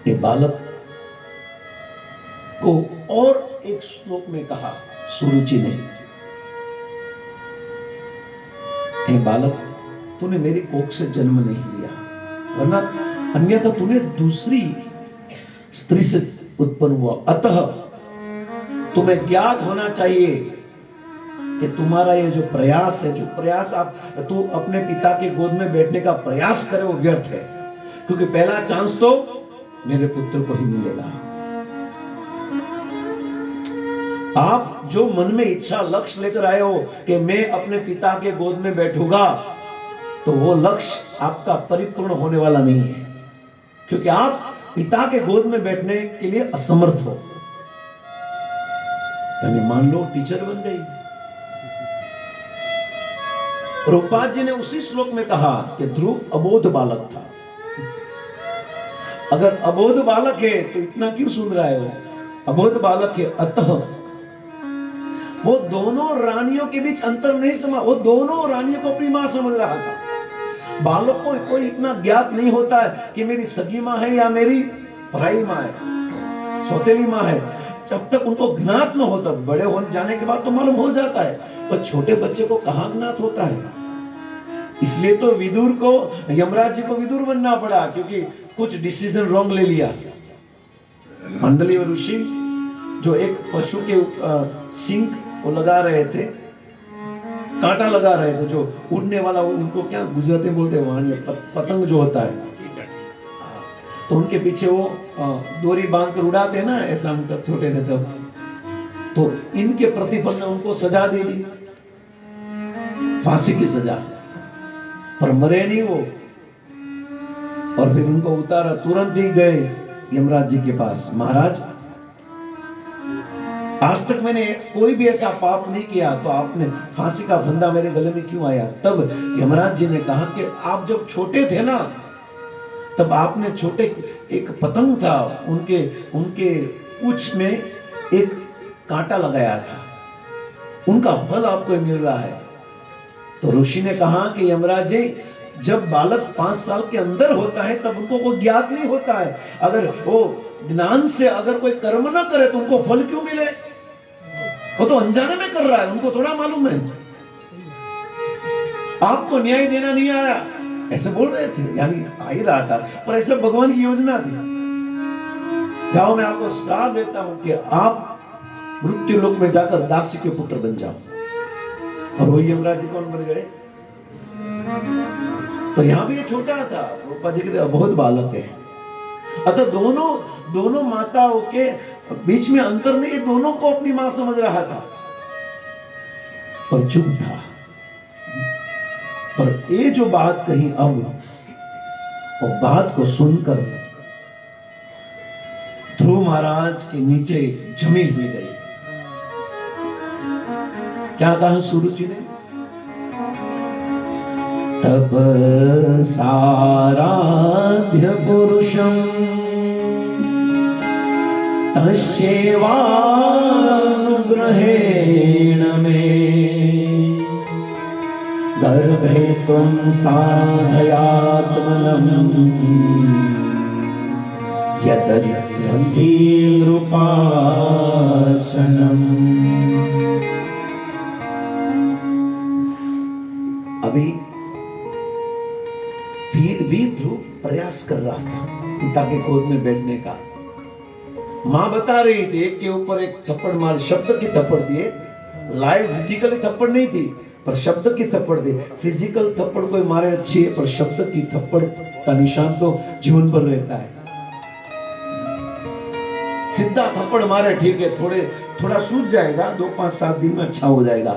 ये बालक को और एक श्लोक में कहा सुरुचि ने, हे बालक तूने मेरी कोख से जन्म नहीं लिया, वरना अन्यथा तूने दूसरी स्त्री से उत्पन्न हुआ, अतः तुम्हें ज्ञात होना चाहिए कि तुम्हारा ये जो प्रयास है, जो प्रयास तू अपने पिता के गोद में बैठने का प्रयास करे वो व्यर्थ है, क्योंकि पहला चांस तो मेरे पुत्र को ही मिलेगा। आप जो मन में इच्छा लक्ष्य लेकर आए हो कि मैं अपने पिता के गोद में बैठूंगा, तो वो लक्ष्य आपका परिपूर्ण होने वाला नहीं है, क्योंकि आप पिता के गोद में बैठने के लिए असमर्थ हो। यानी मान लो टीचर बन गई। प्रभुपाद जी ने उसी श्लोक में कहा कि ध्रुव अबोध बालक था। अगर अबोध बालक है तो इतना क्यों सुन रहा है? वो अबोध बालक है, अतः वो दोनों रानियों के बीच अंतर नहीं समझ, वो दोनों रानियों को अपनी मां समझ रहा था। बालक को कोई इतना ज्ञात नहीं होता है कि मेरी सगी मां है या मेरी पराई मां है, सौतेली मां है। जब तक उनको ज्ञात न होता, बड़े होने जाने के बाद तो मालूम हो जाता है, पर छोटे बच्चे को कहां ज्ञात होता है। इसलिए तो विदुर को, यमराज जी को विदुर बनना पड़ा, क्योंकि कुछ डिसीजन रॉन्ग ले लिया। मंडली और ऋषि जो एक पशु के सिंग को लगा रहे थे, कांटा लगा रहे थे, जो उड़ने वाला, उनको क्या गुजराती बोलते हैं वहां, पतंग जो होता है, तो उनके पीछे वो डोरी बांध कर उड़ाते ना, ऐसा हम तब छोटे थे तब। तो इनके प्रतिफल में उनको सजा दे दी, फांसी की सजा, पर मरे नहीं वो। और फिर उनको उतारा, तुरंत ही गए यमराज जी के पास, महाराज आज तक मैंने कोई भी ऐसा पाप नहीं किया, तो आपने फांसी का फंदा मेरे गले में क्यों आया? तब यमराज जी ने कहा कि आप जब छोटे थे ना, तब आपने छोटे, एक पतंग था, उनके पूंछ में एक कांटा लगाया था, उनका फल आपको मिल रहा है। तो ऋषि ने कहा कि यमराज जी, जब बालक 5 साल के अंदर होता है तब उनको कोई ज्ञात नहीं होता है, अगर वो ज्ञान से अगर कोई कर्म ना करे तो उनको फल क्यों मिले? वो तो अनजाने में कर रहा है, उनको थोड़ा मालूम है। आपको न्याय देना नहीं आया, ऐसे बोल रहे थे, यानी आ ही रहा था, पर ऐसे भगवान की योजना थी। जाओ, मैं आपको श्राप देता हूं कि आप मृत्यु लोक में जाकर दासी के पुत्र बन जाओ। और वही यमराज जी कौन बन गए? तो यहां भी ये छोटा था, रूपा जी के बहुत बालक है। अतः दोनों माताओं के बीच में अंतर नहीं, ये दोनों को अपनी मां समझ रहा था, पर चुप था। पर ये जो बात कही अब, वो बात को सुनकर ध्रुव महाराज के नीचे जमी हुई गई। क्या कहा सुरुचि ने? तब साराध्य पुरुषम तस्यैवानुग्रहेण में गर्भे त्वं साधयात्मनं यदर्हसि नृपासनम्। अभी फिर भी ध्रुव प्रयास कर रहा था पिता के गोद में बैठने का। मां बता रही थी, एक के ऊपर एक थप्पड़ मार, शब्द की थप्पड़ दिए, लाइव फिजिकली थप्पड़ नहीं थी, पर शब्द की थप्पड़ दी। फिजिकल थप्पड़ कोई मारे अच्छी है, पर शब्द की थप्पड़ का निशान तो जीवन भर रहता है। सीधा थप्पड़ मारे ठीक है, थोड़ा सूझ जाएगा, 2, 5, 7 दिन में अच्छा हो जाएगा,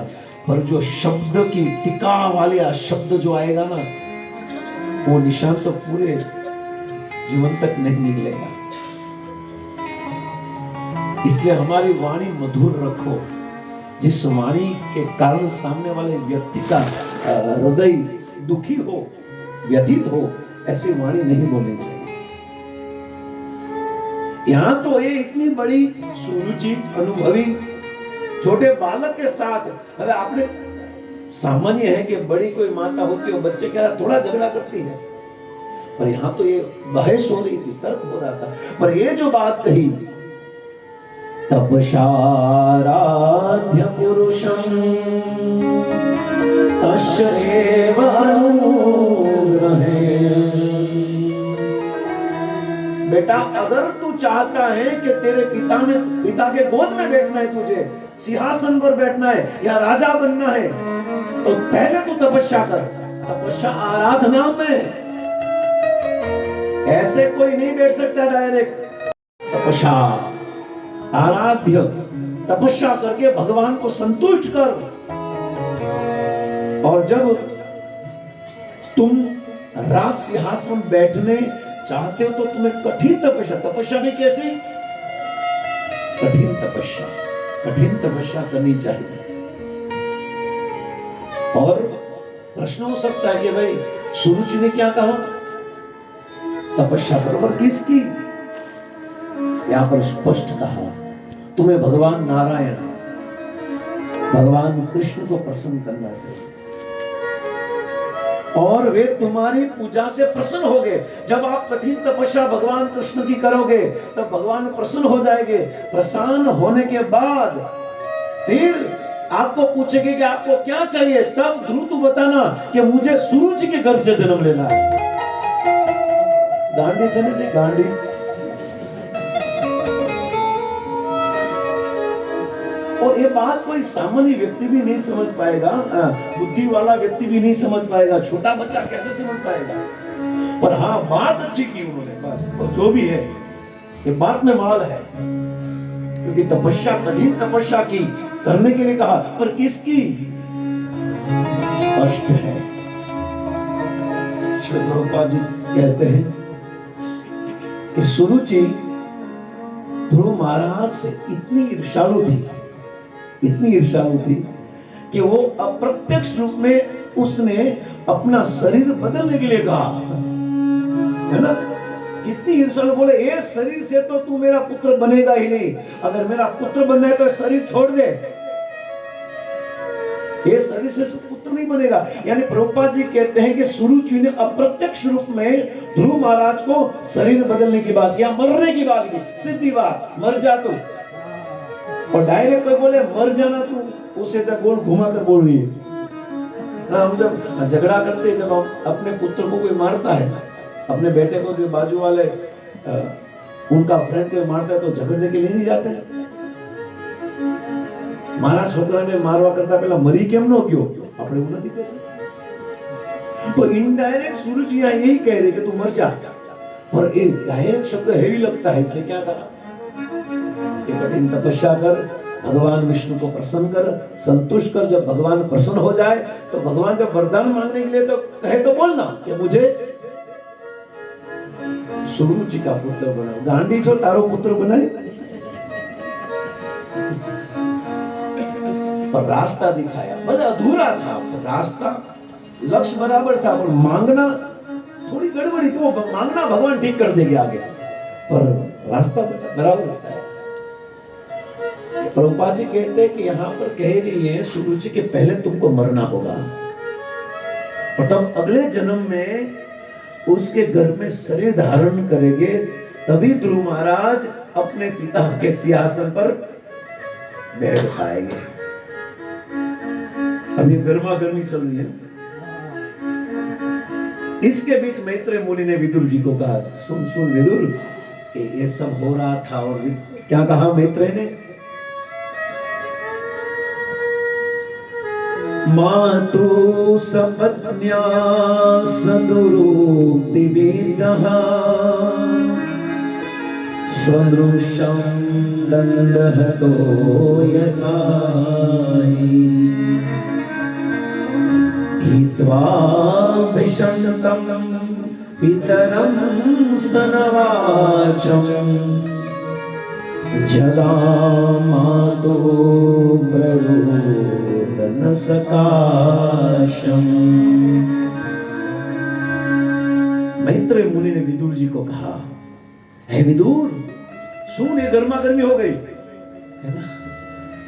पर जो शब्द की टिका वाले शब्द जो आएगा ना, वो निशान तो पूरे जीवन तक नहीं निकलेगा। इसलिए हमारी वाणी मधुर रखो, जिस वाणी के कारण सामने वाले व्यक्ति का हृदय दुखी हो, व्यथित हो, ऐसी वाणी नहीं बोलनी चाहिए। यहां तो ये इतनी बड़ी सुरुचि अनुभवी छोटे बालक के साथ, अगर आपने, सामान्य है कि बड़ी कोई माता होती है, बच्चे के साथ थोड़ा झगड़ा करती है, पर यहां तो ये बहस हो रही थी, तर्क हो रहा था। पर ये जो बात कही, तपशाराध्य पुरुषम तस्यैव अनुग्रहेण। बेटा, अगर तू चाहता है कि तेरे पिता के गोद में बैठना है, तुझे सिंहासन पर बैठना है या राजा बनना है, तो पहले तू तपस्या कर। तपस्या आराधना में, ऐसे कोई नहीं बैठ सकता डायरेक्ट। तपस्या आराध्य, तपस्या करके भगवान को संतुष्ट कर। और जब तुम राज सिंहासन में बैठने चाहते हो तो तुम्हें कठिन तपस्या भी कैसी? कठिन तपस्या करनी चाहिए। और प्रश्न हो सकता है कि भाई सुरुचि ने क्या कहा, तपस्या बराबर किसकी? यहां पर स्पष्ट कहा, तुम्हें भगवान नारायण, भगवान कृष्ण को प्रसन्न करना चाहिए, और वे तुम्हारी पूजा से प्रसन्न हो गए। जब आप कठिन तपस्या भगवान कृष्ण की करोगे तब भगवान प्रसन्न हो जाएंगे। प्रसन्न होने के बाद फिर आपको पूछेंगे कि आपको क्या चाहिए, तब ध्रुव बताना कि मुझे सुरुचि के गर्भ से जन्म लेना है। गांडी देने दे, गांडी। और ये बात कोई सामान्य व्यक्ति भी नहीं समझ पाएगा, बुद्धि वाला व्यक्ति भी नहीं समझ पाएगा, छोटा बच्चा कैसे समझ पाएगा। पर हाँ, बात अच्छी की उन्होंने, बस। और जो भी है ये बात में माल है, क्योंकि तपस्या, कठिन तपस्या की करने के लिए कहा, पर किसकी? स्पष्ट है। श्री प्रभुपाद जी कहते हैं कि सुरुचि ध्रुव महाराज से इतनी ईर्ष्यालु थी कि वो अप्रत्यक्ष रूप में उसने अपना शरीर बदलने के लिए कहा, है ना? कितनी ईर्ष्यालु, बोले ये शरीर से तो तू मेरा पुत्र बनेगा ही नहीं, अगर मेरा पुत्र बनना है तो शरीर छोड़ दे, ये शरीर से तो पुत्र नहीं बनेगा। यानी प्रभुपाद जी कहते हैं कि सुरुचि ने अप्रत्यक्ष रूप में ध्रुव महाराज को शरीर बदलने की बात या मरने की बात की, सीधी बात, मर जा तू। और डायरेक्ट कोई बोले मर जाना तू, उसे जब गोल घुमा कर बोल रही है। हम जब झगड़ा करते हैं, जब हम अपने पुत्र को कोई मारता है, अपने बेटे को जो बाजू वाले उनका फ्रेंड कोई मारता है, तो झगड़ने के लिए नहीं जाते। मारा छोकरा ने मारवा करता पहला मरी केम नो क्यों, अपने वो नहीं कहते। तो इनडायरेक्ट सूरज यहाँ यही कह रहे कि तू मर जा, पर एक डायरेक्ट शब्द हेवी लगता है, इसलिए क्या कहा? कठिन तपस्या कर, भगवान विष्णु को प्रसन्न कर, संतुष्ट कर। जब भगवान प्रसन्न हो जाए तो भगवान जब वरदान मांगने के लिए तो कहे तो बोलना कि मुझे सुरुचि का पुत्र बनाओ। गांधी जो तारो पुत्र बनाए, पर रास्ता दिखाया, मतलब अधूरा था रास्ता, लक्ष्य बराबर था, पर मांगना थोड़ी गड़बड़ी थी। वो मांगना भगवान ठीक कर देंगे आगे, पर रास्ता बराबर था। प्रभुपाद जी कहते हैं कि यहाँ पर कह रही है सुरुचि के पहले तुमको मरना होगा, और तब अगले जन्म में उसके घर में शरीर धारण करेंगे, तभी ध्रुव महाराज अपने पिता के सिंहासन पर बैठ पाएंगे। अभी गर्मा गर्मी चल रही है। इसके बीच मैत्रेय मुनि ने विदुर जी को कहा, सुन सुन विदुर, ये सब हो रहा था। और क्या कहा मैत्रेय ने? मातु सपत्न्या सदुरुक्ति वेदः सदृशं दण्डहतो यथाहि हित्वा विषण्तं पितरं सनवाचम् जगामातो प्ररोदन सकाशम्। मैत्रेय मुनि ने विदुर जी को कहा, हे विदुर, सुन, ये गर्मा गर्मी हो गई है ना?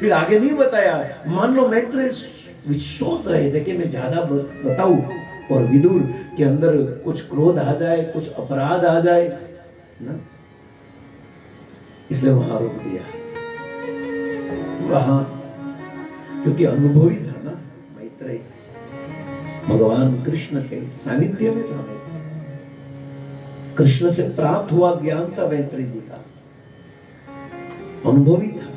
फिर आगे नहीं बताया। मान लो मैत्रेय सोच रहे थे कि मैं ज्यादा बताऊं और विदुर के अंदर कुछ क्रोध आ जाए, कुछ अपराध आ जाए ना, इसलिए वहां रोक दिया। वहां क्योंकि अनुभवी था ना मैत्रेय, भगवान कृष्ण के सानिध्य में था, कृष्ण से प्राप्त हुआ ज्ञान था मैत्रेय जी का, अनुभवी था।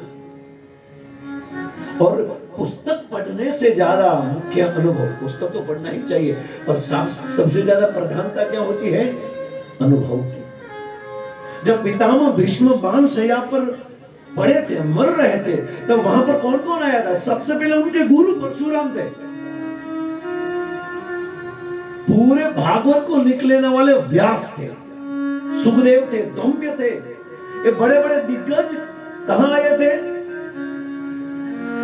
और पुस्तक पढ़ने से ज्यादा मुख्य अनुभव, पुस्तक तो पढ़ना ही चाहिए, और सबसे ज्यादा प्रधानता क्या होती है? अनुभव की। जब पितामह भीष्म बाणशैया पर पड़े थे, मर रहे थे, तो वहां पर कौन कौन आया था? सबसे पहले उनके गुरु परशुराम थे। पूरे भागवत को लिख लेने वाले व्यास थे, सुखदेव थे, दौम्य थे, ये बड़े बड़े दिग्गज कहां आए थे?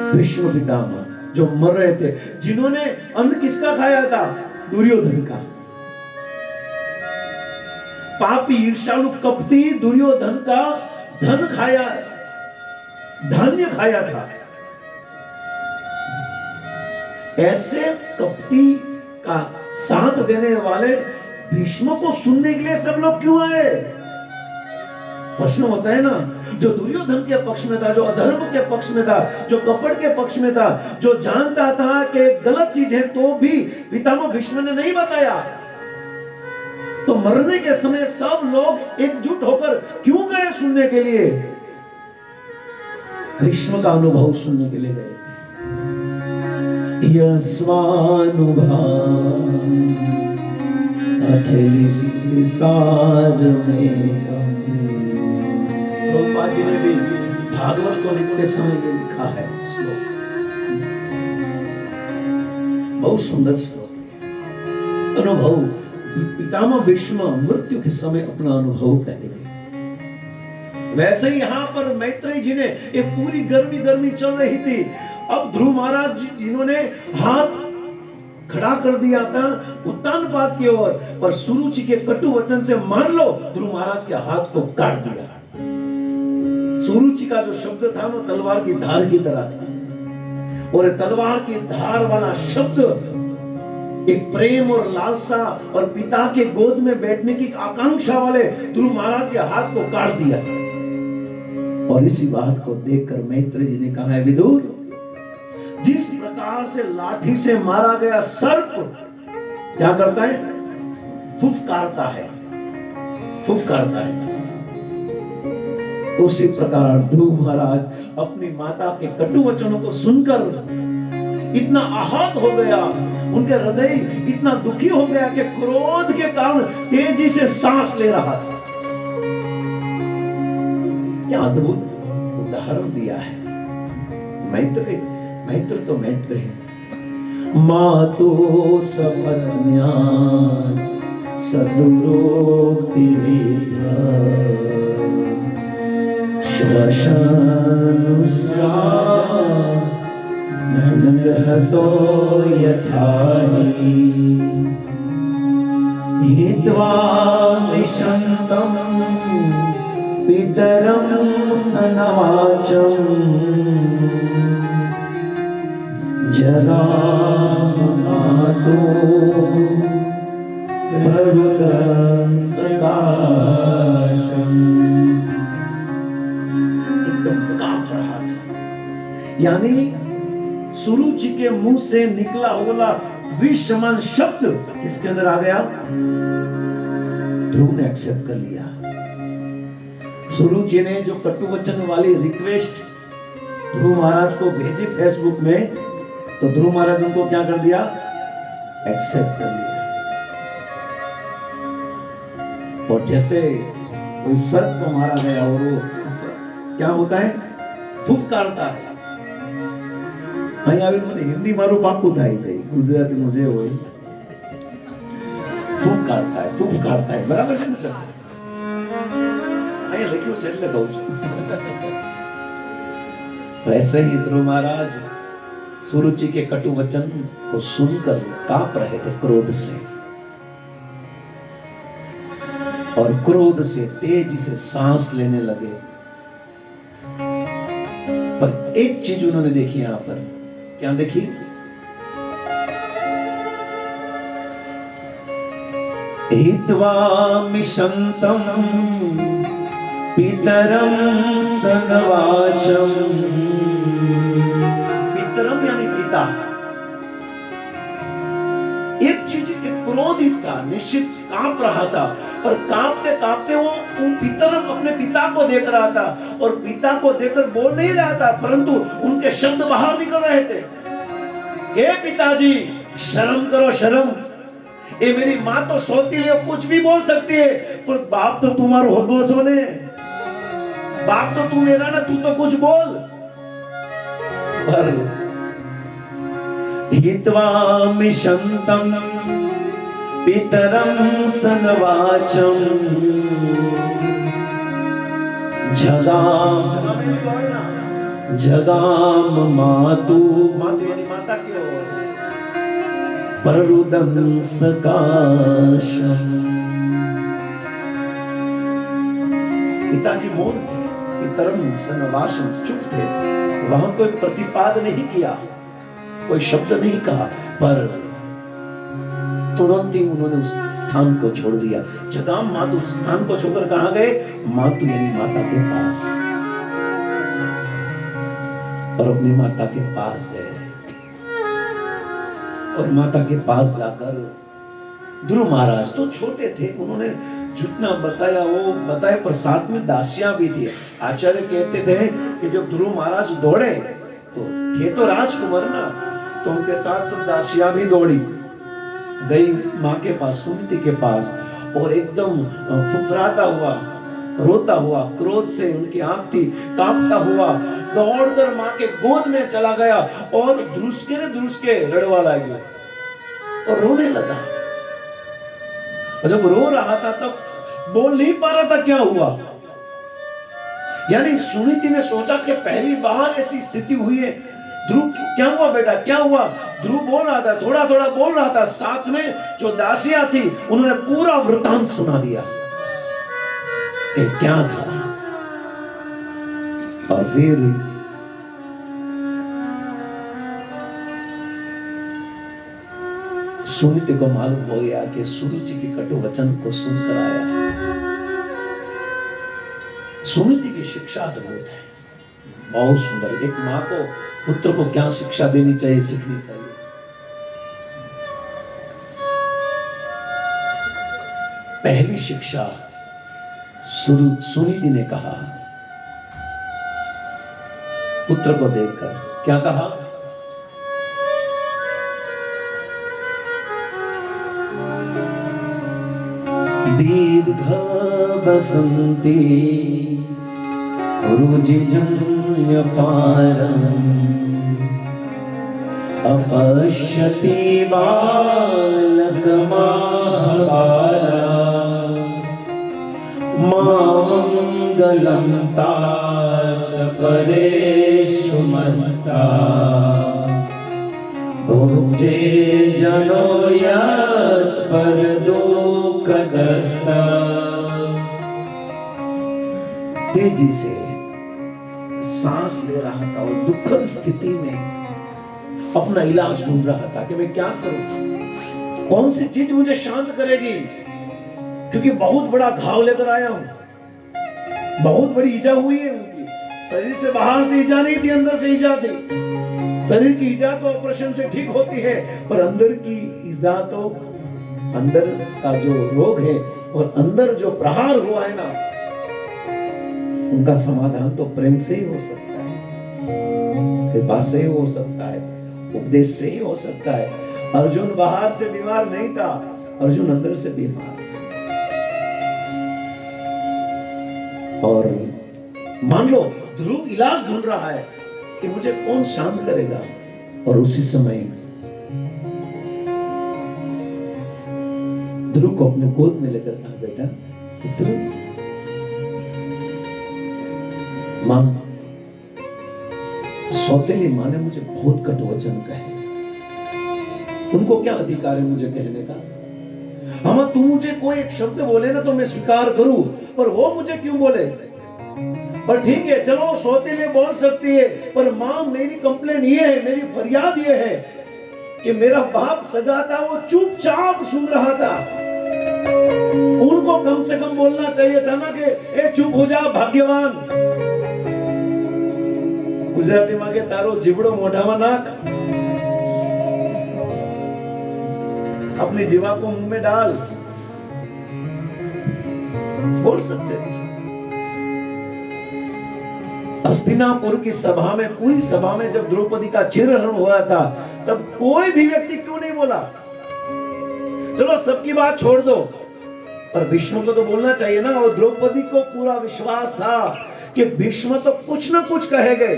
भीष्म पितामह जो मर रहे थे, जिन्होंने अन्न किसका खाया था? दुर्योधन का। पापी, ईर्ष्यालु, कपटी दुर्योधन का धन खाया, धान्य खाया था। ऐसे कपटी का साथ देने वाले भीष्म को सुनने के लिए सब लोग क्यों आए? प्रश्न होता है ना। जो दुर्योधन के पक्ष में था, जो अधर्म के पक्ष में था, जो कपट के पक्ष में था, जो जानता था कि गलत चीज है, तो भी पितामह भीष्म ने नहीं बताया। तो मरने के समय सब लोग एकजुट होकर क्यों गए सुनने के लिए? भीष्म का अनुभव सुनने के लिए गए थे। यस्वानुभाव अखिल सार में। प्रभुपाद जी ने भी भागवत को लिखते समय ये लिखा है श्लोक, बहुत सुंदर श्लोक। अनुभव, पितामह भीष्म मृत्यु के समय अपना अनुभव कहेंगे। वैसे ही यहां पर मैत्रेय जी ने, ये पूरी गर्मी चल रही थी, अब ध्रुव महाराज जिन्होंने हाथ खड़ा कर दिया था उत्तानपाद की ओर, पर सुरुचि के कटु वचन से मान लो ध्रुव महाराज के हाथ को काट दिया। सुरुचि का जो शब्द था वो तलवार की धार की तरह था, और तलवार की धार वाला शब्द एक प्रेम और लालसा और पिता के गोद में बैठने की आकांक्षा वाले ध्रुव महाराज के हाथ को काट दिया। और इसी बात को देखकर मैत्रेय जी ने कहा है, विदुर, जिस प्रकार से लाठी से मारा गया सर्प क्या करता है? फुफकारता है, फुफकारता है। उसी प्रकार ध्रुव महाराज अपनी माता के कटु वचनों को सुनकर इतना आहत हो गया, उनके हृदय इतना दुखी हो गया कि क्रोध के कारण तेजी से सांस ले रहा था। क्या अद्भुत उदाहरण दिया है मैत्रेय। मैत्र तो मैत्र है। मातो सपन्यान ससुरोक्ति विद्या श्वशनुस्राव नंदहतो यथाहि हित्वा विशंतम पितरं सनवाचम् जगामातो प्ररुदं सकाशम्। एकदम कांप रहा था, यानी सुरुचि के मुंह से निकला हुआ विष समान शब्द किसके अंदर आ गया? ध्रुव ने एक्सेप्ट कर लिया। सुरुचि ने जो कटु वचन वाली रिक्वेस्ट ध्रुव महाराज को भेजी फेसबुक में, तो ध्रुव महाराज उनको क्या कर दिया? एक्सेप्ट कर लिया। और जैसे कोई सर्प को मारा गया और वो क्या होता है? फुफकारता है। મને હિન્દી મારું પાકું થાય છે, ગુજરાતી નું જે હોય ફૂફકારતા है, बराबर है ना सर? અહીંયા લખ્યું છે એટલે કહું છું। वैसे ही ध्रुव महाराज सुरुचि के कटु वचन को सुनकर कांप रहे थे क्रोध से, और क्रोध से तेजी से सांस लेने लगे। पर एक चीज उन्होंने देखी यहां पर, क्या देखी? हित्वा मिशंतम पितरं सनवाचम। पितरम यानी पिता। एक चीज, एक क्रोधित था, निश्चित कांप रहा था, पर कांपते कांपते वो पितरम अपने पिता को देख रहा था, और पिता को देखकर बोल नहीं रहा था, परंतु उनके शब्द बाहर निकल रहे थे। हे पिताजी, शर्म करो, शर्म। ये मेरी माँ तो सोती ले कुछ भी बोल सकती है, पर बाप तो तुम्हारा होगो सोने, बाप तो तू मेरा ना, तू तो कुछ बोल। पर हित्वा मिशंतम पितरं सनवाचम जगाम मातु, माता की ओर प्ररुदं सकाशम्। पिताजी मौन थे, पितरं सनवाशम, चुप थे। वहां कोई प्रतिपाद नहीं किया, कोई शब्द नहीं कहा, पर तुरंत ही उन्होंने उस स्थान को छोड़ दिया। जगाम मातु, स्थान को छोड़कर कहां गए? मातु यानी माता के पास, और अपनी माता के पास गए। और माता के पास जाकर ध्रुव महाराज तो छोटे थे, उन्होंने जितना बताया वो बताए, पर साथ में दासियां भी थी। आचार्य कहते थे कि जब ध्रुव महाराज दौड़े तो थे तो राजकुमार ना, तो उनके साथ सब दासियां भी दौड़ी गई माँ के पास, सुनीति के पास, और एकदम फुफराता हुआ, रोता हुआ, क्रोध से उनकी आंख थी, कांपता हुआ दौड़कर माँ के गोद में चला गया और धुरुसके रड़वा लगा और रोने लगा। जब रो रहा था तब बोल नहीं पा रहा था, क्या हुआ? यानी सुनीति ने सोचा कि पहली बार ऐसी स्थिति हुई है। ध्रुव, क्या हुआ बेटा, क्या हुआ? ध्रुव बोल रहा था, थोड़ा थोड़ा बोल रहा था। साथ में जो दासियां थी उन्होंने पूरा वृतांत सुना दिया कि क्या था। और फिर सुनीति को मालूम हो गया कि सुरुचि की कटु वचन को सुनकर आया है। सुनीति की शिक्षा अद्भुत है, बहुत सुंदर। एक माँ को पुत्र को क्या शिक्षा देनी चाहिए, सीखनी चाहिए। पहली शिक्षा सुनीति ने कहा पुत्र को देखकर, क्या कहा? दीर्घ बसंती रुजिजन्यपारम् अपश्यति बालकमाबाला मामङ्गलं तात परेषु मस्ता भुजे जनो यत् परदुःखग्रस्ता। तेजी से सांस ले रहा था और दुखद स्थिति में अपना इलाज ढूंढ रहा था कि मैं क्या करूं, कौन सी चीज मुझे शांत करेगी, क्योंकि बहुत बड़ा घाव लेकर आया हूं, बहुत बड़ी ईजा हुई है उनकी। शरीर से बाहर से ईजा नहीं थी, अंदर से ईजा थी। शरीर की ईजा तो ऑपरेशन से ठीक होती है, पर अंदर की ईजा तो, अंदर का जो रोग है और अंदर जो प्रहार हुआ है ना, उनका समाधान तो प्रेम से ही हो सकता है, कृपा से ही हो सकता है, उपदेश से ही हो सकता है। अर्जुन बाहर से बीमार नहीं था, अर्जुन अंदर से बीमार। और मान लो ध्रुव इलाज ढूंढ रहा है कि मुझे कौन शांत करेगा, और उसी समय ध्रुव को अपने गोद में लेकर कहा, बेटा पुत्र, मां, सौतेली मां ने मुझे बहुत कटु वचन कहे, उनको क्या अधिकार है मुझे कहने का? मामा तू मुझे कोई एक शब्द बोले ना तो मैं स्वीकार करूं, पर वो मुझे क्यों बोले? पर ठीक है, चलो सौतेली बोल सकती है, पर मां मेरी कंप्लेन ये है, मेरी फरियाद ये है कि मेरा बाप सगा था, वो चुपचाप सुन रहा था। उनको कम से कम बोलना चाहिए था ना कि ए चुप हो जा भाग्यवान। गुजराती मांगे तारो जीवड़ो मोढ़ामा नाख, अपनी जीवा को मुंह में डाल, बोल सकते थे। हस्तिनापुर की सभा में, पूरी सभा में जब द्रौपदी का चिरहरण हो रहा था, तब कोई भी व्यक्ति क्यों नहीं बोला? चलो सबकी बात छोड़ दो, पर भीष्म को तो बोलना चाहिए ना। और द्रौपदी को पूरा विश्वास था कि भीष्म तो कुछ ना कुछ कहेंगे,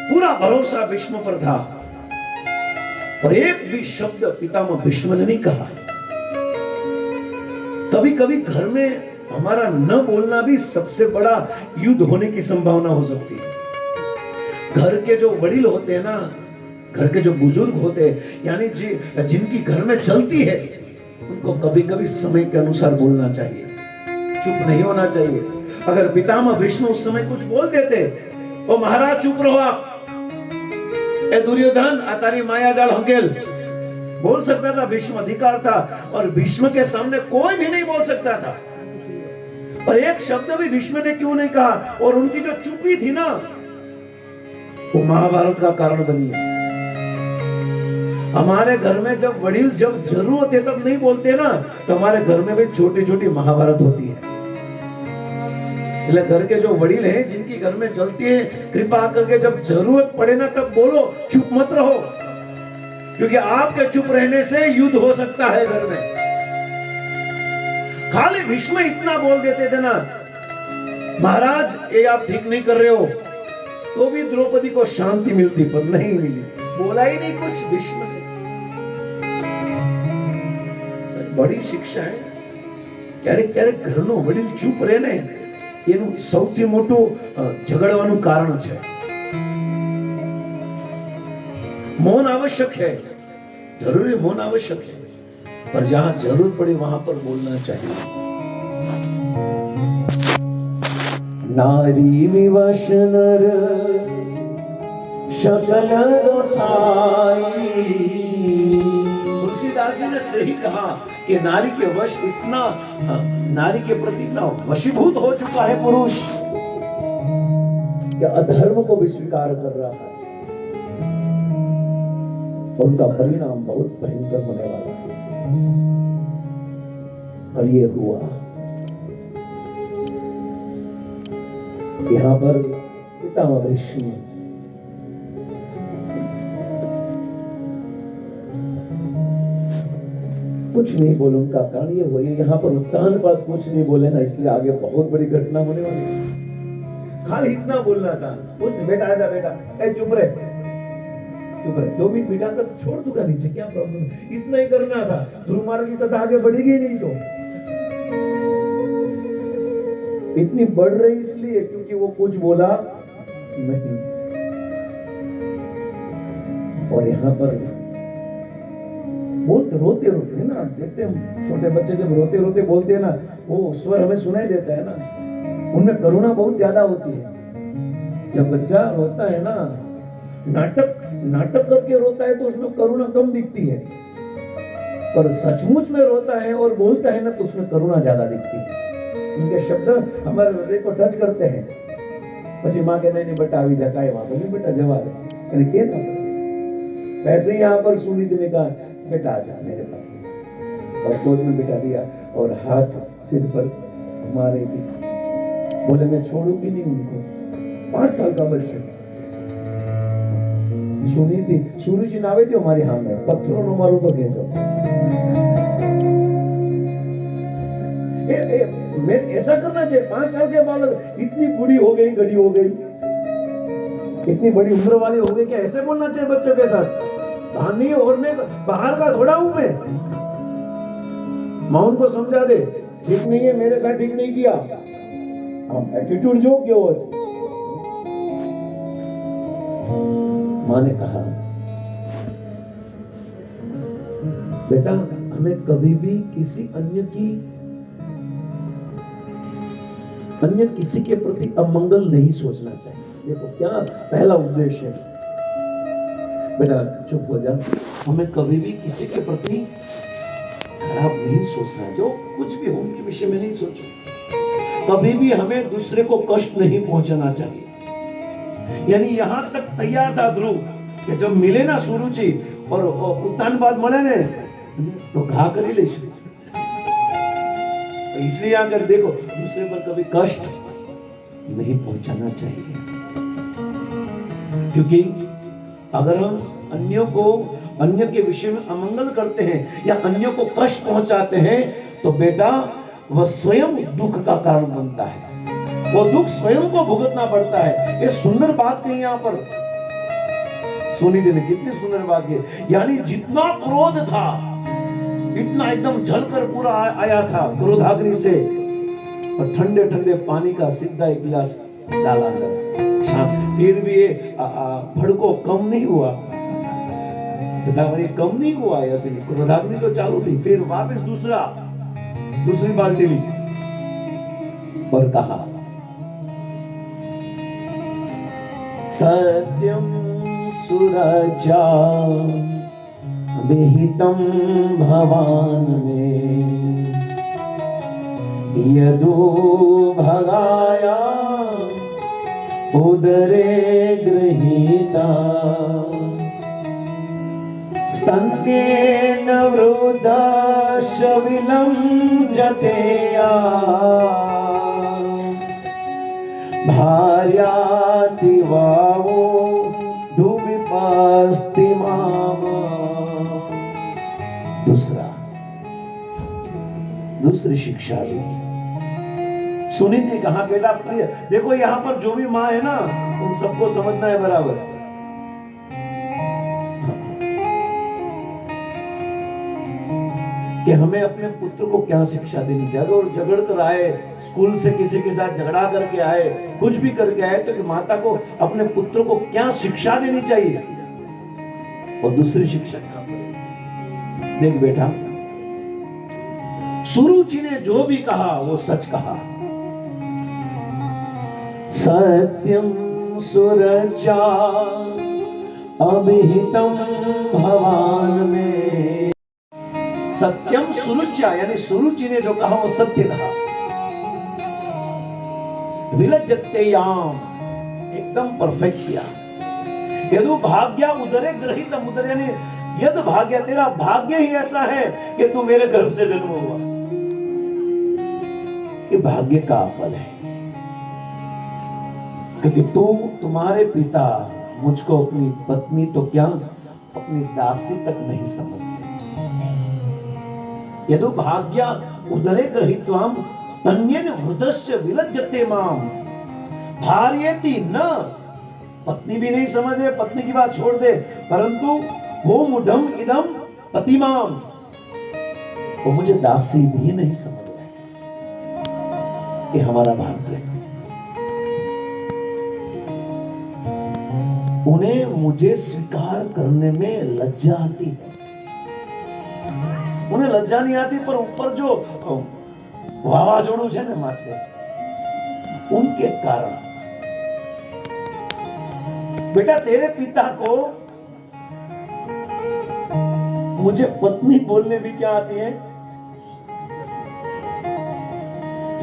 पूरा भरोसा भीष्म पर था, और एक भी शब्द पितामह भीष्म ने नहीं कहा। कभी कभी घर में हमारा न बोलना भी सबसे बड़ा युद्ध होने की संभावना हो सकती है। घर के जो वडील होते हैं ना, घर के जो बुजुर्ग होते हैं, यानी जिनकी घर में चलती है, उनको कभी कभी समय के अनुसार बोलना चाहिए, चुप नहीं होना चाहिए। अगर पितामह भीष्म उस समय कुछ बोल देते, ओ महाराज चुप रहो आप, ए दुर्योधन आ तारी माया जाल हंकेल, बोल सकता था, भीष्म अधिकार था, और भीष्म के सामने कोई भी नहीं बोल सकता था। और एक शब्द भी भीष्म ने क्यों नहीं कहा? और उनकी जो चुप्पी थी ना, वो महाभारत का कारण बनी है। हमारे घर में जब वडील जब जरूरत है तब नहीं बोलते ना, तो हमारे घर में भी छोटी छोटी महाभारत होती है। घर के जो वडील हैं, जिनकी घर में चलती है, कृपा करके जब जरूरत पड़े ना तब बोलो, चुप मत रहो, क्योंकि आपके चुप रहने से युद्ध हो सकता है घर में। खाली भीष्म इतना बोल देते थे ना, महाराज ये आप ठीक नहीं कर रहे हो, तो भी द्रौपदी को शांति मिलती, पर नहीं मिली, बोला ही नहीं कुछ भीष्म से। बड़ी शिक्षा है। ક્યારેક ક્યારેક ઘરનો વડીલ ચૂપ રહે ને, એનું સૌથી મોટું ઝઘડવાનું કારણ છે। મૌન आवश्यक है, जरूरी मौन आवश्यक है, पर जहां जरूरत पड़े वहां पर बोलना चाहिए। नारी विवश नर सकल दोसाई। तुलसीदास जी ने सही कहा कि नारी के वश इतना, नारी के प्रति इतना वशीभूत हो चुका है पुरुष कि अधर्म को भी स्वीकार कर रहा है। उनका परिणाम बहुत भयंकर होने वाला है। और ये हुआ यहां पर पितामह भीष्म कुछ नहीं बोले। उनका कारण ये हुआ, यहाँ पर उत्तानपाद कुछ नहीं बोले ना, इसलिए आगे बहुत बड़ी घटना होने वाली है। खाली इतना बोलना था, कुछ बेटा आजा बेटा, ए चुप रहे, चुप रहे, 2 मिनट बिठा कर छोड़ दूंगा नीचे, क्या प्रॉब्लम, इतना ही करना था। ध्रुव महाराज की कथा आगे बढ़ेगी नहीं, तो इतनी बढ़ रही इसलिए क्योंकि वो कुछ बोला नहीं। और यहाँ पर बोलते रोते रोते है ना, देखते हम छोटे बच्चे जब रोते रोते बोलते हैं ना, वो स्वर हमें सुनाई देता है ना, उनमें करुणा बहुत ज्यादा होती है। जब बच्चा रोता है ना, नाटक करके रोता है तो उसमें करुणा कम दिखती है, पर सचमुच में रोता है और बोलता है ना तो उसमें करुणा ज्यादा दिखती है। उनके शब्द हमारे हृदय को टच करते हैं। પછી मां के नहीं बेटा આવી जा, કાઈ વાંધો नहीं बेटा जवा दे, અને કે ना ऐसे ही यहाँ पर सुनीति ने कहा बेटा आजा मेरे पास, और गोद में बिठा दिया और हाथ सिर पर मारे थे। बोले मैं छोड़ूंगी नहीं उनको। 5 साल का बच्चा सुनीति सूरज नावे थी हमारी हाथ में, पत्थरों नो मारू तो कह दो। मैं ऐसा करना चाहिए। 5 साल के बालक इतनी बूढ़ी हो गई, घड़ी हो गई, इतनी बड़ी उम्र वाली हो गई, क्या ऐसे बोलना चाहिए बच्चों के साथ? नहीं, और मैं बाहर का थोड़ा हूं मैं। मां उनको समझा दे, ठीक नहीं है, मेरे साथ ठीक नहीं किया, एटीट्यूड जो क्यों हो। मां ने कहा बेटा हमें कभी भी किसी अन्य किसी के प्रति अमंगल नहीं सोचना चाहिए। देखो क्या पहला उद्देश्य है, बेटा चुप हो जा, हमें कभी भी किसी के प्रति खराब नहीं सोचना, जो कुछ भी हो उनके विषय में नहीं सोचो। कभी भी हमें दूसरे को कष्ट नहीं पहुंचाना चाहिए। यानी यहां तक तैयार था ध्रुव कि जब मिले ना सुरुचि और उत्तानपाद મળે ने तो घा कर ही ले। इसलिए अगर देखो दूसरे पर कभी कष्ट नहीं पहुंचाना चाहिए, क्योंकि अगर हम अन्य के विषय में अमंगल करते हैं या अन्यों को कष्ट पहुंचाते हैं तो बेटा वह स्वयं दुख का कारण बनता है, वो दुख स्वयं को भुगतना पड़ता है। ये सुंदर बात कही यहाँ पर सुनीति ने, कितनी सुंदर बात की। यानी जितना क्रोध था इतना एकदम जलकर पूरा आया था क्रोधाग्नि से, और ठंडे ठंडे पानी का सीधा एक गिलास डाला अंदर, फिर भी ये भड़को कम नहीं हुआ, कम नहीं हुआ, या फिर क्रोधाग्नि तो चालू थी। फिर वापस दूसरी बाल्टी ली और कहा सत्यम सुरजा विहितम भवान में यदु भगाया उदरे गृहीता स्तन्येन वृद्धश्च विलज्जते भार्यातिवावो धूमिपास्तिमाम। दूसरी शिक्षा दी। सुनीति कहा बेटा प्रिय, देखो यहां पर जो भी मां है ना, उन सबको समझना है बराबर। कि हमें अपने पुत्र को क्या शिक्षा देनी चाहिए। और झगड़ कर आए, स्कूल से किसी के साथ झगड़ा करके आए, कुछ भी करके आए, तो कि माता को अपने पुत्र को क्या शिक्षा देनी चाहिए। और दूसरी शिक्षा, देख बेटा, सुरुचि ने जो भी कहा वो सच कहा। सत्यम सुरचा अभिहितम भवान में। सत्यम सुरुचा यानी सुरुचि ने जो कहा वो सत्य कहा। विलज्जतेयाम एकदम परफेक्ट किया। यदु भाग्या उदरे गृहीतम, उदर यानी यद भाग्य, तेरा भाग्य ही ऐसा है कि तू मेरे गर्भ से जन्म हुआ। ये भाग्य का फल है, क्योंकि तुम्हारे पिता मुझको अपनी पत्नी तो क्या अपनी दासी तक नहीं समझते। यदु भाग्या उदरे गृहीत्वाम स्तन्येन हृदश्च विलज्जते माम भार्येति न। पत्नी भी नहीं समझ रहे, पत्नी की बात छोड़ दे, परंतु वो मुढ़म इदम पतिमाम, वो मुझे दासी भी नहीं समझ रहे। ये हमारा भाग्य है। उन्हें मुझे स्वीकार करने में लज्जा आती है। उन्हें लज्जा नहीं आती, पर ऊपर जो वावाजोड़ू है ना माथे, उनके कारण। बेटा तेरे पिता को मुझे पत्नी बोलने भी क्या आती है?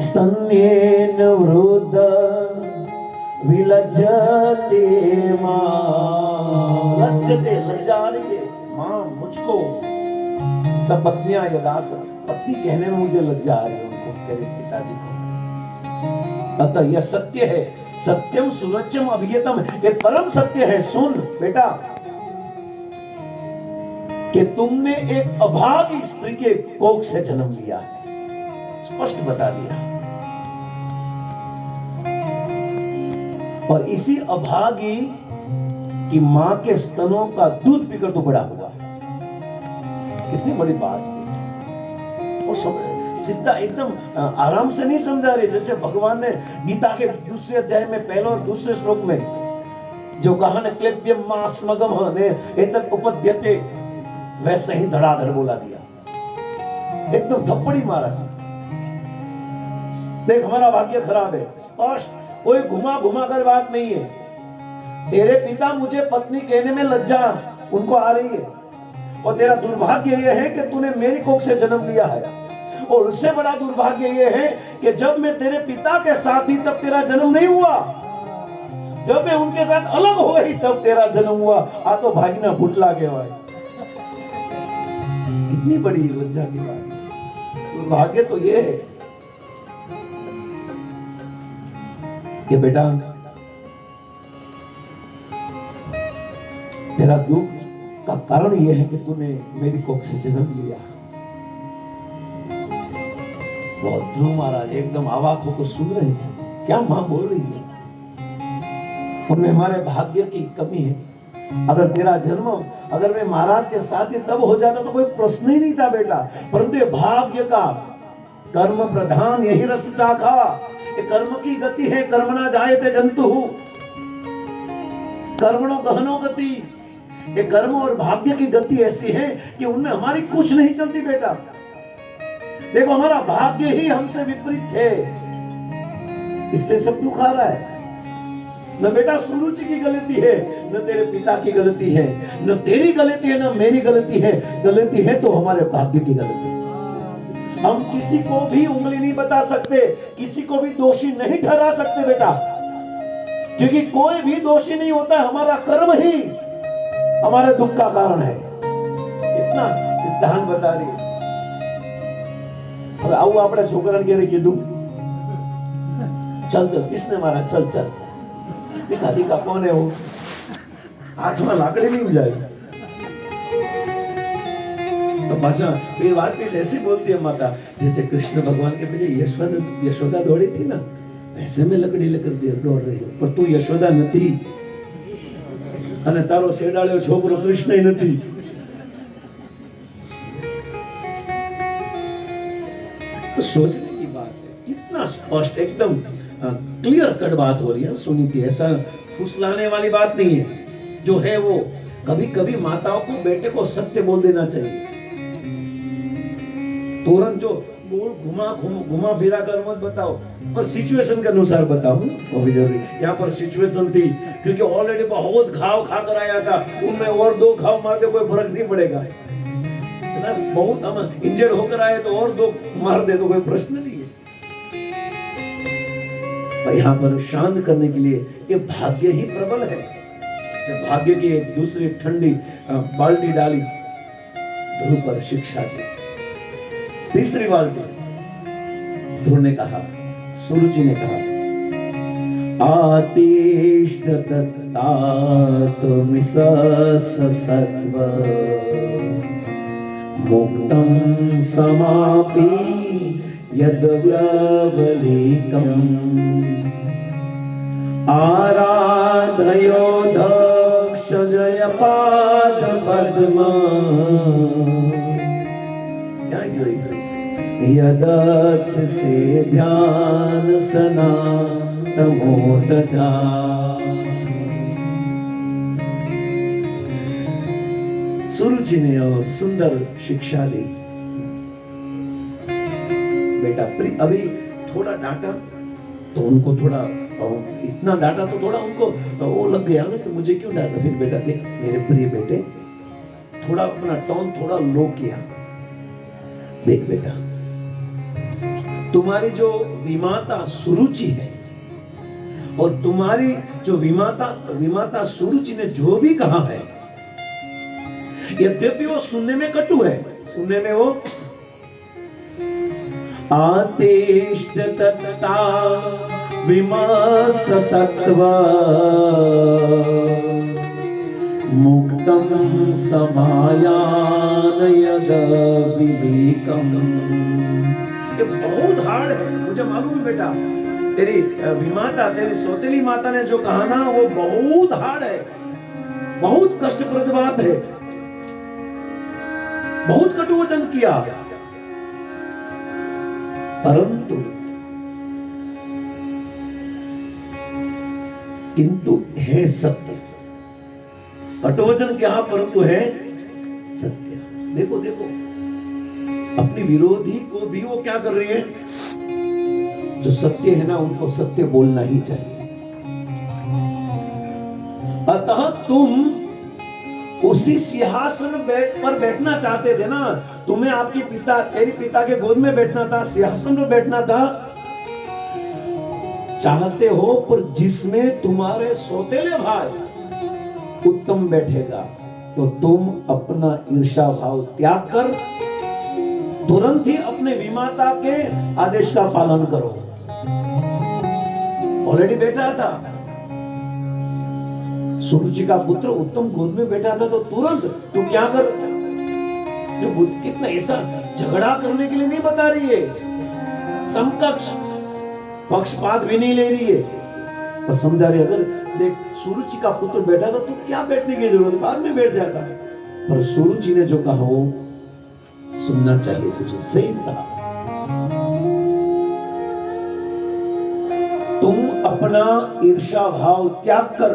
स्तन्येन वृद्ध विलज्जते मां। लज्जते, लज्जा आ रही है मां मुझको। सब पत्नियां यदास पत्नी कहने में मुझे लज्जा आ रही है उनको, तेरे पिताजी को। अतः यह सत्य है, सत्यम सुरच्यम अभियतम, ये परम सत्य है। सुन बेटा कि तुमने एक अभागी स्त्री के कोख से जन्म लिया है, स्पष्ट बता दिया। और इसी अभागी की मां के स्तनों का दूध पीकर तो बड़ा हुआ। कितनी बड़ी बात है। वो सीधा एकदम आराम से नहीं समझा रहे, जैसे भगवान ने गीता के दूसरे अध्याय में पहले और दूसरे श्लोक में जो कहा न क्लेप्यम मां स्मगम ने एतत् उपद्यते, वैसे ही धड़ाधड़ बोला दिया, एकदम थप्पड़ी मारा। देख हमारा भाग्य खराब है, स्पष्ट, कोई घुमा घुमा कर बात नहीं है। तेरे पिता मुझे पत्नी कहने में लज्जा उनको आ रही है, और तेरा दुर्भाग्य यह है कि तूने मेरी कोख से जन्म लिया है। और उससे बड़ा दुर्भाग्य यह है कि जब मैं तेरे पिता के साथ ही तब तेरा जन्म नहीं हुआ, जब मैं उनके साथ अलग हो गई तब तेरा जन्म हुआ। आ तो भागना फुटला के भाई, कितनी बड़ी लज्जा की बात। दुर्भाग्य तो यह है कि बेटा तेरा दुख का कारण यह है कि तूने मेरी कोख से जन्म लिया। बहुत ध्रुव महाराज एकदम अवाक होकर सुन रहे हैं, क्या मां बोल रही है। उनमें हमारे भाग्य की कमी है। अगर तेरा जन्म अगर मैं महाराज के साथ ही तब हो जाता तो कोई प्रश्न ही नहीं था बेटा, परंतु भाग्य का कर्म प्रधान यही रस चाखा। कर्म की गति है, कर्मणा जायते जंतु, कर्मणो गहनो गति। ये कर्म और भाग्य की गति ऐसी है कि उनमें हमारी कुछ नहीं चलती बेटा। देखो हमारा भाग्य ही हमसे विपरीत है, इसलिए सब दुख आ रहा है। न बेटा सुरुचि की गलती है, न तेरे पिता की गलती है, न तेरी गलती है, न मेरी गलती है। गलती है तो हमारे भाग्य की गलती है। हम किसी को भी उंगली नहीं बता सकते, किसी को भी दोषी नहीं ठहरा सकते बेटा, क्योंकि कोई भी दोषी नहीं होता। हमारा कर्म ही हमारे दुख का कारण है। कितना सिद्धांत बता रही है। હવે આવું આપણે છોકરાને ક્યારે કીધું? चल चल, किसने मारा? चल चल, दिखा दिखा कौन है वो? हाथમાં लाकड़ी नहीं जाए तो पाछा फिर बात भी ऐसी बोलती है माता, जैसे कृष्ण भगवान के पीछे यशोदा दौड़ी थी ना, ऐसे में लकड़ी लेकर दौड़ रही हो, पर तू यशोदा નથી અને તારો શેડાળ્યો છોકરો કૃષ્ણ નથી। तो सोचने की बात है, कितना स्पष्ट एकदम क्लियर कट बात हो रही है सुनीति, ऐसा फुसलाने वाली बात नहीं है। जो है वो कभी कभी माताओं को बेटे को सत्य बोल देना चाहिए। तुरंत जो बोल घुमा फिरा कर मत बताओ, पर सिचुएशन के अनुसार बताओ। वो भी जरूरी, यहाँ पर सिचुएशन थी क्योंकि ऑलरेडी बहुत घाव खा कर आया था, उनमें और 2 घाव मार दे कोई फर्क नहीं पड़ेगा ना। बहुत हम इंजर्ड होकर आए तो और 2 मार दे तो कोई प्रश्न नहीं है। यहाँ पर शांत करने के लिए ये भाग्य ही प्रबल है। भाग्य की एक दूसरी ठंडी बाल्टी डाली ध्रुव पर शिक्षा की। तीसरी बाल्टी ध्रुव ने कहा, सूरज ने कहा, आतिष्ठ तत्तात्मिसत्व मुक्तं समापि यद्व्यवलिकम् आराधयो दक्ष जय पाद पद्म यदक्ष से ध्यान सनातमो तथा। सूरज ने सुंदर शिक्षा दी। बेटा अभी थोड़ा डांटा तो उनको थोड़ा, इतना डांटा तो थोड़ा उनको वो लग गया ना कि मुझे क्यों डांटा। फिर बेटा देख मेरे प्रिय बेटे, थोड़ा अपना टोन थोड़ा लो किया। देख बेटा, तुम्हारी जो विमाता सुरुचि है और तुम्हारी जो विमाता सुरुचि ने जो भी कहा है, यद्यपि वो सुनने में कटु है, सुनने में वो आतिष्ठ तत्ता विमर्श सत्व मुक्तं समायान यद विवेकम। ये बहुत हार्ड है, मुझे मालूम है बेटा। तेरी विमाता, तेरी सौतेली माता ने जो कहा ना, वो बहुत हार्ड है, बहुत कष्टप्रद बात है, बहुत कटु वचन किया, परंतु किंतु है सत्य। कटुवचन क्या, परंतु है सत्य। देखो देखो, अपनी विरोधी को भी वो क्या कर रही है, जो सत्य है ना उनको सत्य बोलना ही चाहिए। अतः तुम उसी सिंहासन पर बैठना चाहते थे ना, तुम्हें आपके पिता, तेरे पिता के गोद में बैठना था, सिंहासन पर बैठना था, चाहते हो, पर जिसमें तुम्हारे सौतेले भाई उत्तम बैठेगा, तो तुम अपना ईर्ष्या भाव त्याग कर तुरंत ही अपने विमाता के आदेश का पालन करो। ऑलरेडी बैठा था सुरुचि का पुत्र उत्तम गोद में बैठा था, तो तुरंत तू क्या कर, जो बुद्ध कितना ऐसा झगड़ा करने के लिए नहीं बता रही है, समकक्ष पक्षपात भी नहीं ले रही है, पर समझा रही। अगर देख सुरुचि का पुत्र बैठा था तो क्या बैठने की जरूरत, बाद में बैठ जाता, पर सुरुचि ने जो कहा वो सुनना चाहिए तुझे, सही कहा। तुम अपना ईर्ष्या भाव त्याग कर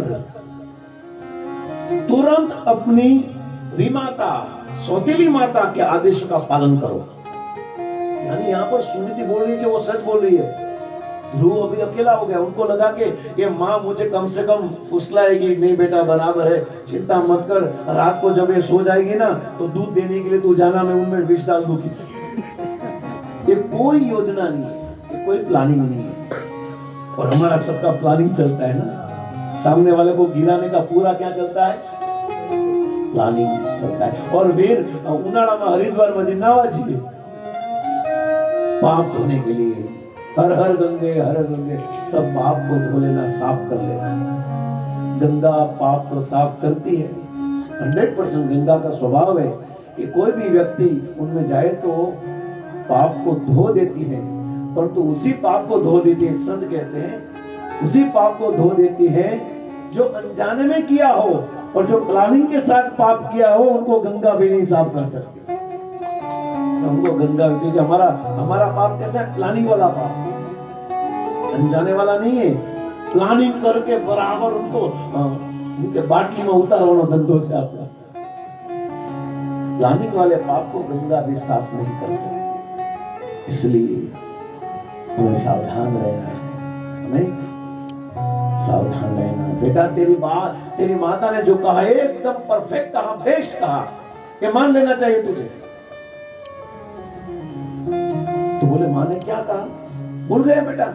तुरंत अपनी विमाता, सौतेली माता के आदेश का पालन करो। यानी यहाँ पर सुनीति बोल रही है कि वो सच बोल रही है। ध्रुव अभी अकेला हो गया, उनको लगा कि ये माँ मुझे कम से कम फुसलाएगी, नहीं बेटा बराबर है, चिंता मत कर, रात को जब ये सो जाएगी ना तो दूध देने के लिए तू जाना, मैं उनमें विष डाल दूंगी। ये कोई योजना नहीं है, ये कोई प्लानिंग नहीं है। और हमारा सबका प्लानिंग चलता है ना, सामने वाले को गिराने का पूरा क्या चलता है, प्लानिंग चलता है। और फिर उनाड़ा में हरिद्वार में नावा जी पाप धोने के लिए हर हर गंगे सब पाप को धो लेना, साफ कर लेना। गंगा पाप तो साफ करती है, 100% गंगा का स्वभाव है कि कोई भी व्यक्ति उनमें जाए तो पाप को धो देती है। परंतु उसी पाप को धो देती है, संत कहते हैं उसी पाप को धो देती है जो अनजाने में किया हो, और जो प्लानिंग के साथ पाप किया हो उनको गंगा भी नहीं साफ कर सकती। उनको गंगा, क्योंकि हमारा पाप कैसा है, प्लानिंग वाला पाप, अनजाने वाला नहीं है। प्लानिंग करके बराबर उनको उनके बाटली में उतारो धंधों से आपका। प्लानिंग वाले पाप को गंगा भी साफ नहीं कर सकती। इसलिए हमें सावधान रहना है, हमें सावधान रहना है। बेटा तेरी माता ने जो कहा एकदम परफेक्ट कहा, बेस्ट कहा, ये मान लेना चाहिए तुझे। तो बोले माँ ने क्या कहा? भूल गए बेटा?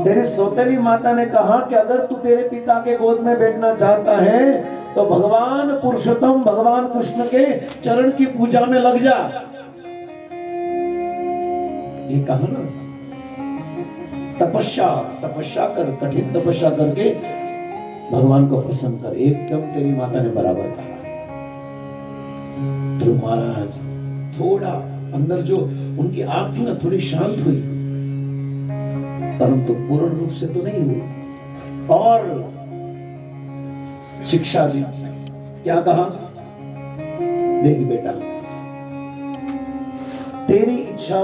तेरी सौतेली माता ने कहा कि अगर तू तेरे पिता के गोद में बैठना चाहता है तो भगवान पुरुषोत्तम भगवान कृष्ण के चरण की पूजा में लग जा। ये कहा ना, तपस्या कर, कठिन तपस्या करके भगवान को प्रसन्न कर। एकदम तेरी माता ने बराबर कहा। ध्रुव महाराज थोड़ा अंदर जो उनकी आग थी ना थोड़ी शांत हुई, परंतु पूर्ण रूप से तो नहीं हुई। और शिक्षा दी, क्या कहा? देख बेटा, तेरी इच्छा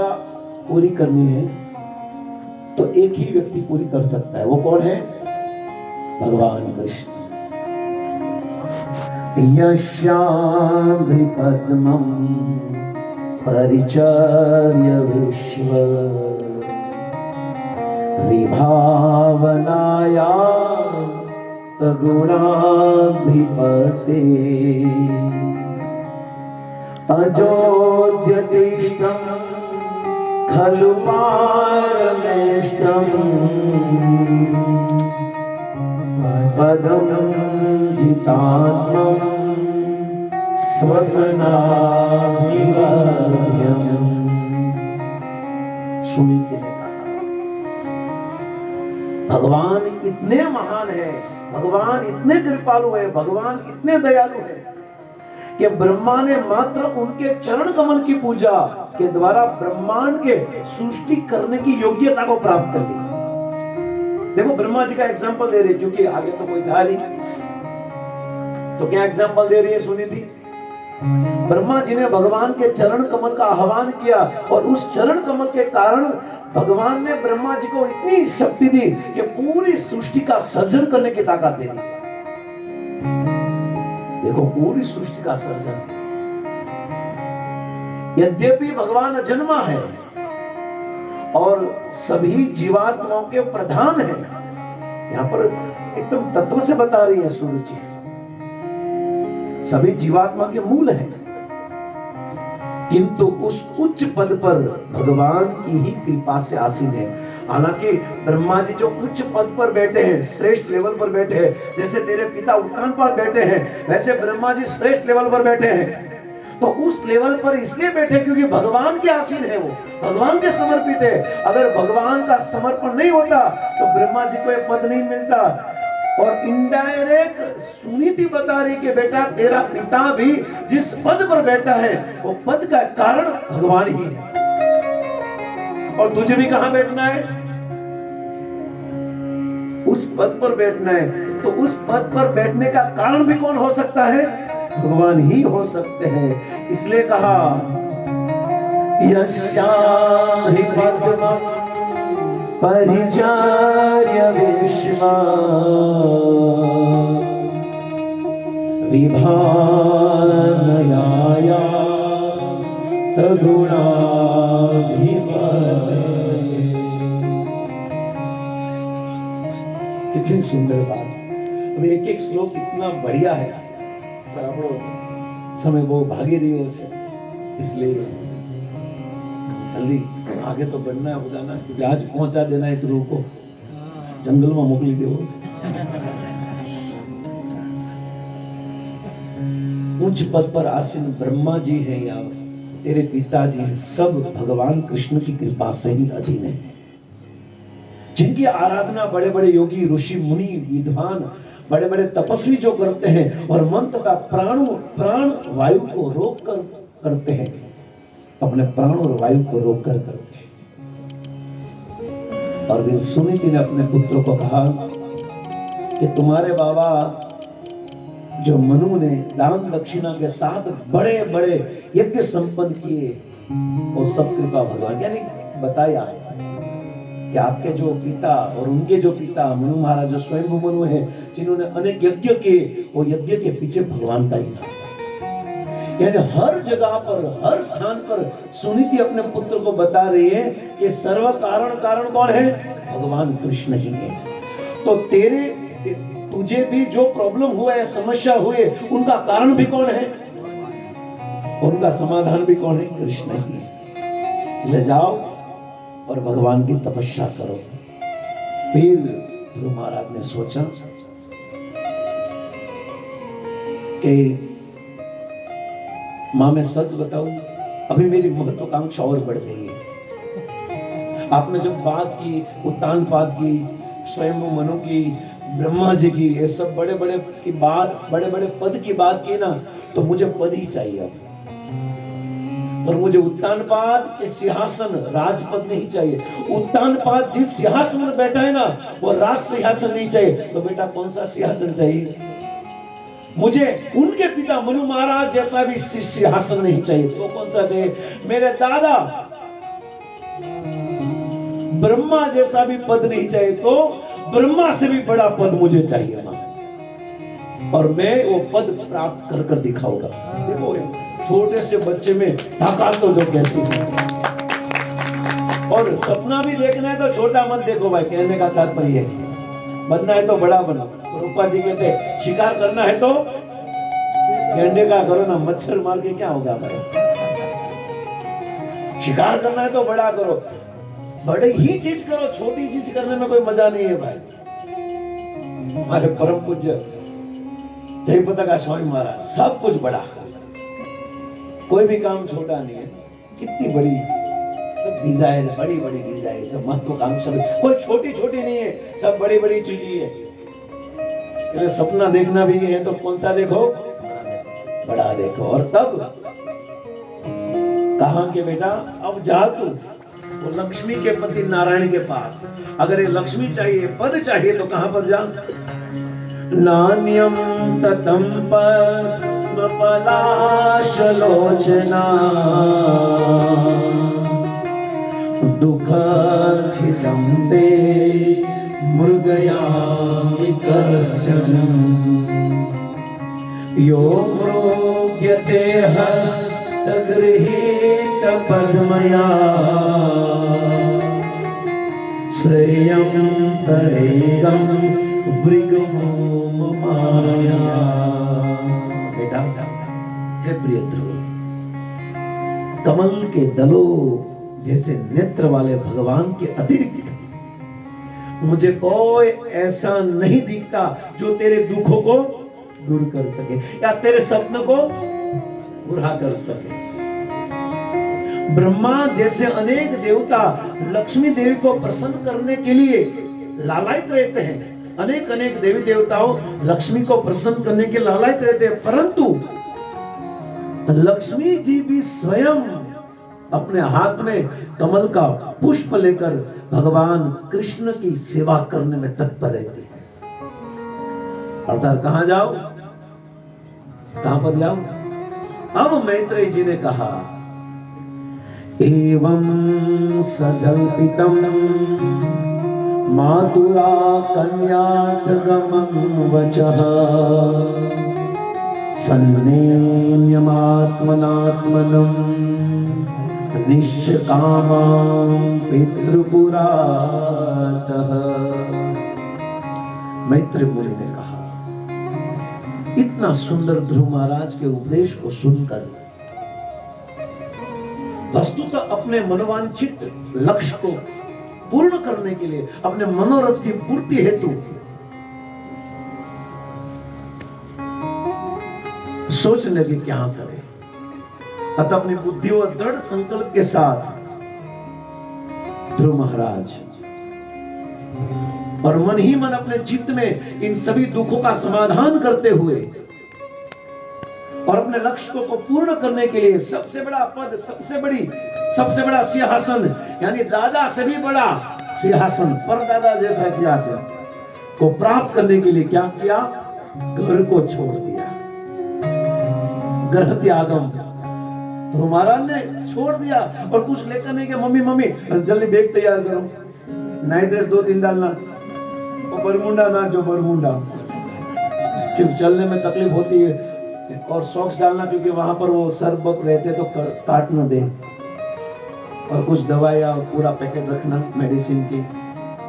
पूरी करनी है तो एक ही व्यक्ति पूरी कर सकता है। वो कौन है? भगवान कृष्ण। यस्याभि पद्मं परिचर्य विश्व विभावनाया तगुणाधिपते अजोद्यतिष्ठं खलु पारमेष्टं पदं जितात्मं स्वसनाभिवाद्यम्। सुनीति ने कहा भगवान इतने महान है, भगवान इतने कृपालु है, भगवान इतने दयालु है कि ब्रह्मा ने मात्र उनके चरण कमल की पूजा के द्वारा ब्रह्मांड के सृष्टि करने की योग्यता को प्राप्त कर ली। देखो ब्रह्मा जी का एग्जांपल दे रही है, क्योंकि आगे तो कोई था नहीं, तो क्या एग्जांपल दे रही है सुनीति? ब्रह्मा जी ने भगवान के चरण कमल का आह्वान किया और उस चरण कमल के कारण भगवान ने ब्रह्मा जी को इतनी शक्ति दी कि पूरी सृष्टि का सर्जन करने की ताकत दे दी। देखो पूरी सृष्टि का सर्जन। यद्यपि भगवान अजन्मा है और सभी जीवात्माओं के प्रधान है, यहां पर एकदम तत्व से बता रही है सूर्य जी, सभी जीवात्मा के मूल है, किंतु उस उच्च पद पर भगवान की ही कृपा से आसीन है। हालांकि ब्रह्मा जी जो उच्च पद पर बैठे हैं, श्रेष्ठ लेवल पर बैठे हैं, जैसे तेरे पिता उत्तान पर बैठे हैं वैसे ब्रह्मा जी श्रेष्ठ लेवल पर बैठे हैं। तो उस लेवल पर इसलिए बैठे क्योंकि भगवान के आसीन है, वो भगवान के समर्पित है। अगर भगवान का समर्पण नहीं होता तो ब्रह्मा जी को यह पद नहीं मिलता। और इनडायरेक्ट सुनीति बता रही कि बेटा तेरा पिता भी जिस पद पर बैठा है वो पद का कारण भगवान ही है, और तुझे भी कहां बैठना है? उस पद पर बैठना है। तो उस पद पर बैठने का कारण भी कौन हो सकता है? भगवान ही हो सकते हैं। इसलिए कहा यस्याहि पद्मं परिचार्य विश्व विभावनाया तगुणाधिपते। कितनी सुंदर बात। अब एक एक श्लोक इतना बढ़िया है, पर આપણો समय वो भागी रही हो, इसलिए जल्दी आगे तो बढ़ना है, हो जाना है, क्योंकि आज पहुंचा देना है ध्रुव को, जंगल में मोकली देवो। उच्च पद पर आसीन ब्रह्मा जी हैं या तेरे पिताजी हैं, सब भगवान कृष्ण की कृपा से ही अधीन है, जिनकी आराधना बड़े बड़े योगी ऋषि मुनि विद्वान बड़े बड़े तपस्वी जो करते हैं और मन तथा प्राण वायु को रोक कर करते हैं, अपने प्राण और वायु को रोक कर करते हैं। और फिर सुनीति ने अपने पुत्र को कहा कि तुम्हारे बाबा जो मनु ने दान दक्षिणा के साथ बड़े बड़े यज्ञ संपन्न किए, वो सब कृपा भगवान, यानी बताया कि आपके जो पिता और उनके जो पिता मनु महाराज जो स्वयं मनु हैं, जिन्होंने अनेक यज्ञ किए, वो यज्ञ के पीछे भगवान का ही नाम है। यानी हर जगह पर हर स्थान पर सुनीति अपने पुत्र को बता रही है कि सर्व कारण कौन है? भगवान कृष्ण ही है। तो तुझे भी जो प्रॉब्लम हुआ है, समस्या हुए, उनका कारण भी कौन है? उनका समाधान भी कौन है? कृष्ण ही है। ले जाओ और भगवान की तपस्या करो। फिर ध्रुव महाराज ने सोचा कि मां मैं सच बताऊं, अभी मेरी महत्वाकांक्षा और बढ़ गई है। आपने जब बात की उत्तान पाद की, स्वयं मनु की, ब्रह्मा जी की, ये सब बड़े बड़े की बात, बड़े बड़े पद की बात की ना, तो मुझे पद ही चाहिए अब। और मुझे उत्तानपाद के सिंहासन, राजपद नहीं चाहिए। उत्तानपाद जिस सिंहासन में बैठा है ना, वो राज सिंहासन नहीं चाहिए। तो बेटा कौन सा सिंहासन चाहिए? मुझे उनके पिता मनु महाराज जैसा भी सिंहासन नहीं चाहिए। तो कौन सा चाहिए? मेरे दादा ब्रह्मा जैसा भी पद नहीं चाहिए, तो ब्रह्मा से भी बड़ा पद मुझे चाहिए मां, और मैं वो पद प्राप्त कर कर दिखाऊंगा। देखो छोटे से बच्चे में ताकत तो जो कैसी है। और सपना भी देखना है तो छोटा मत देखो भाई, कहने का तात्पर्य है बनना है तो बड़ा बनो। रूपा जी कहते शिकार करना है तो गेंडे का करो ना, मच्छर मार के क्या होगा भाई। शिकार करना है तो बड़ा करो, बड़ी ही चीज करो, छोटी चीज करने में कोई मजा नहीं है भाई। हमारे परम पूज्य जयपताका स्वामी महाराज सब कुछ बड़ा, कोई भी काम छोटा नहीं है। कितनी बड़ी सब डिजायर, बड़ी बड़ी डिजायर, सब महत्वाकांक्षा, कोई छोटी छोटी नहीं है, सब बड़ी बड़ी चीज ही है। सपना देखना भी है तो कौन सा देखो? बड़ा देखो। और तब कहा कि बेटा अब जा तू वो लक्ष्मी के पति नारायण के पास। अगर ये लक्ष्मी चाहिए, पद चाहिए, तो कहां पर जा? नान्यम ततम पलाशलोचना दुःखचितं ते मृगयामि कश्चन यो मृग्यते हस्तगृहीत पद्मया श्रेयं तरेगं वृगमो माया। बेटा हे प्रिय ध्रुव, कमल के दलों जैसे नेत्र वाले भगवान के अतिरिक्त मुझे कोई ऐसा नहीं दिखता जो तेरे दुखों को दूर कर सके या तेरे सपनों को पूरा कर सके। ब्रह्मा जैसे अनेक देवता लक्ष्मी देवी को प्रसन्न करने के लिए लालायित रहते हैं। अनेक अनेक देवी देवताओं लक्ष्मी को प्रसन्न करने के लालायित रहते हैं, परंतु लक्ष्मी जी भी स्वयं अपने हाथ में कमल का पुष्प लेकर भगवान कृष्ण की सेवा करने में तत्पर रहती है। अर्थात कहां जाओ, कहां पर जाओ? अब मैत्रेय जी ने कहा एवं सजल्पितम मातुरा कन्या जगमं वचः सन्नेम्यमात्मनात्मनं निष्कामां पितृपुरातः। मैत्री मुनि ने कहा, इतना सुंदर ध्रुव महाराज के उपदेश को सुनकर वस्तुतः अपने मनोवांछित लक्ष्य को पूर्ण करने के लिए, अपने मनोरथ की पूर्ति हेतु सोचने लगे क्या करें। अतः अपनी बुद्धि और दृढ़ संकल्प के साथ ध्रुव महाराज और मन ही मन अपने चित्त में इन सभी दुखों का समाधान करते हुए और अपने लक्ष्य को पूर्ण करने के लिए सबसे बड़ा पद, सबसे बड़ा सिंहासन, यानी दादा से भी बड़ा सिंहासन, परदादा जैसा सिंहासन को प्राप्त करने के लिए क्या किया? घर को छोड़ दिया, ग्रह त्यागम। तो महाराज ने छोड़ दिया और कुछ लेकर नहीं गया। मम्मी जल्दी बैग तैयार करो, नाइट ड्रेस 2-3 डालना, और बरमुंडा ना जो बरमुंडा, क्योंकि चलने में तकलीफ होती है, और सॉक्स डालना क्योंकि वहां पर वो सर्प बक रहते तो काट न दे, और कुछ दवाइयां पूरा पैकेट रखना मेडिसिन की।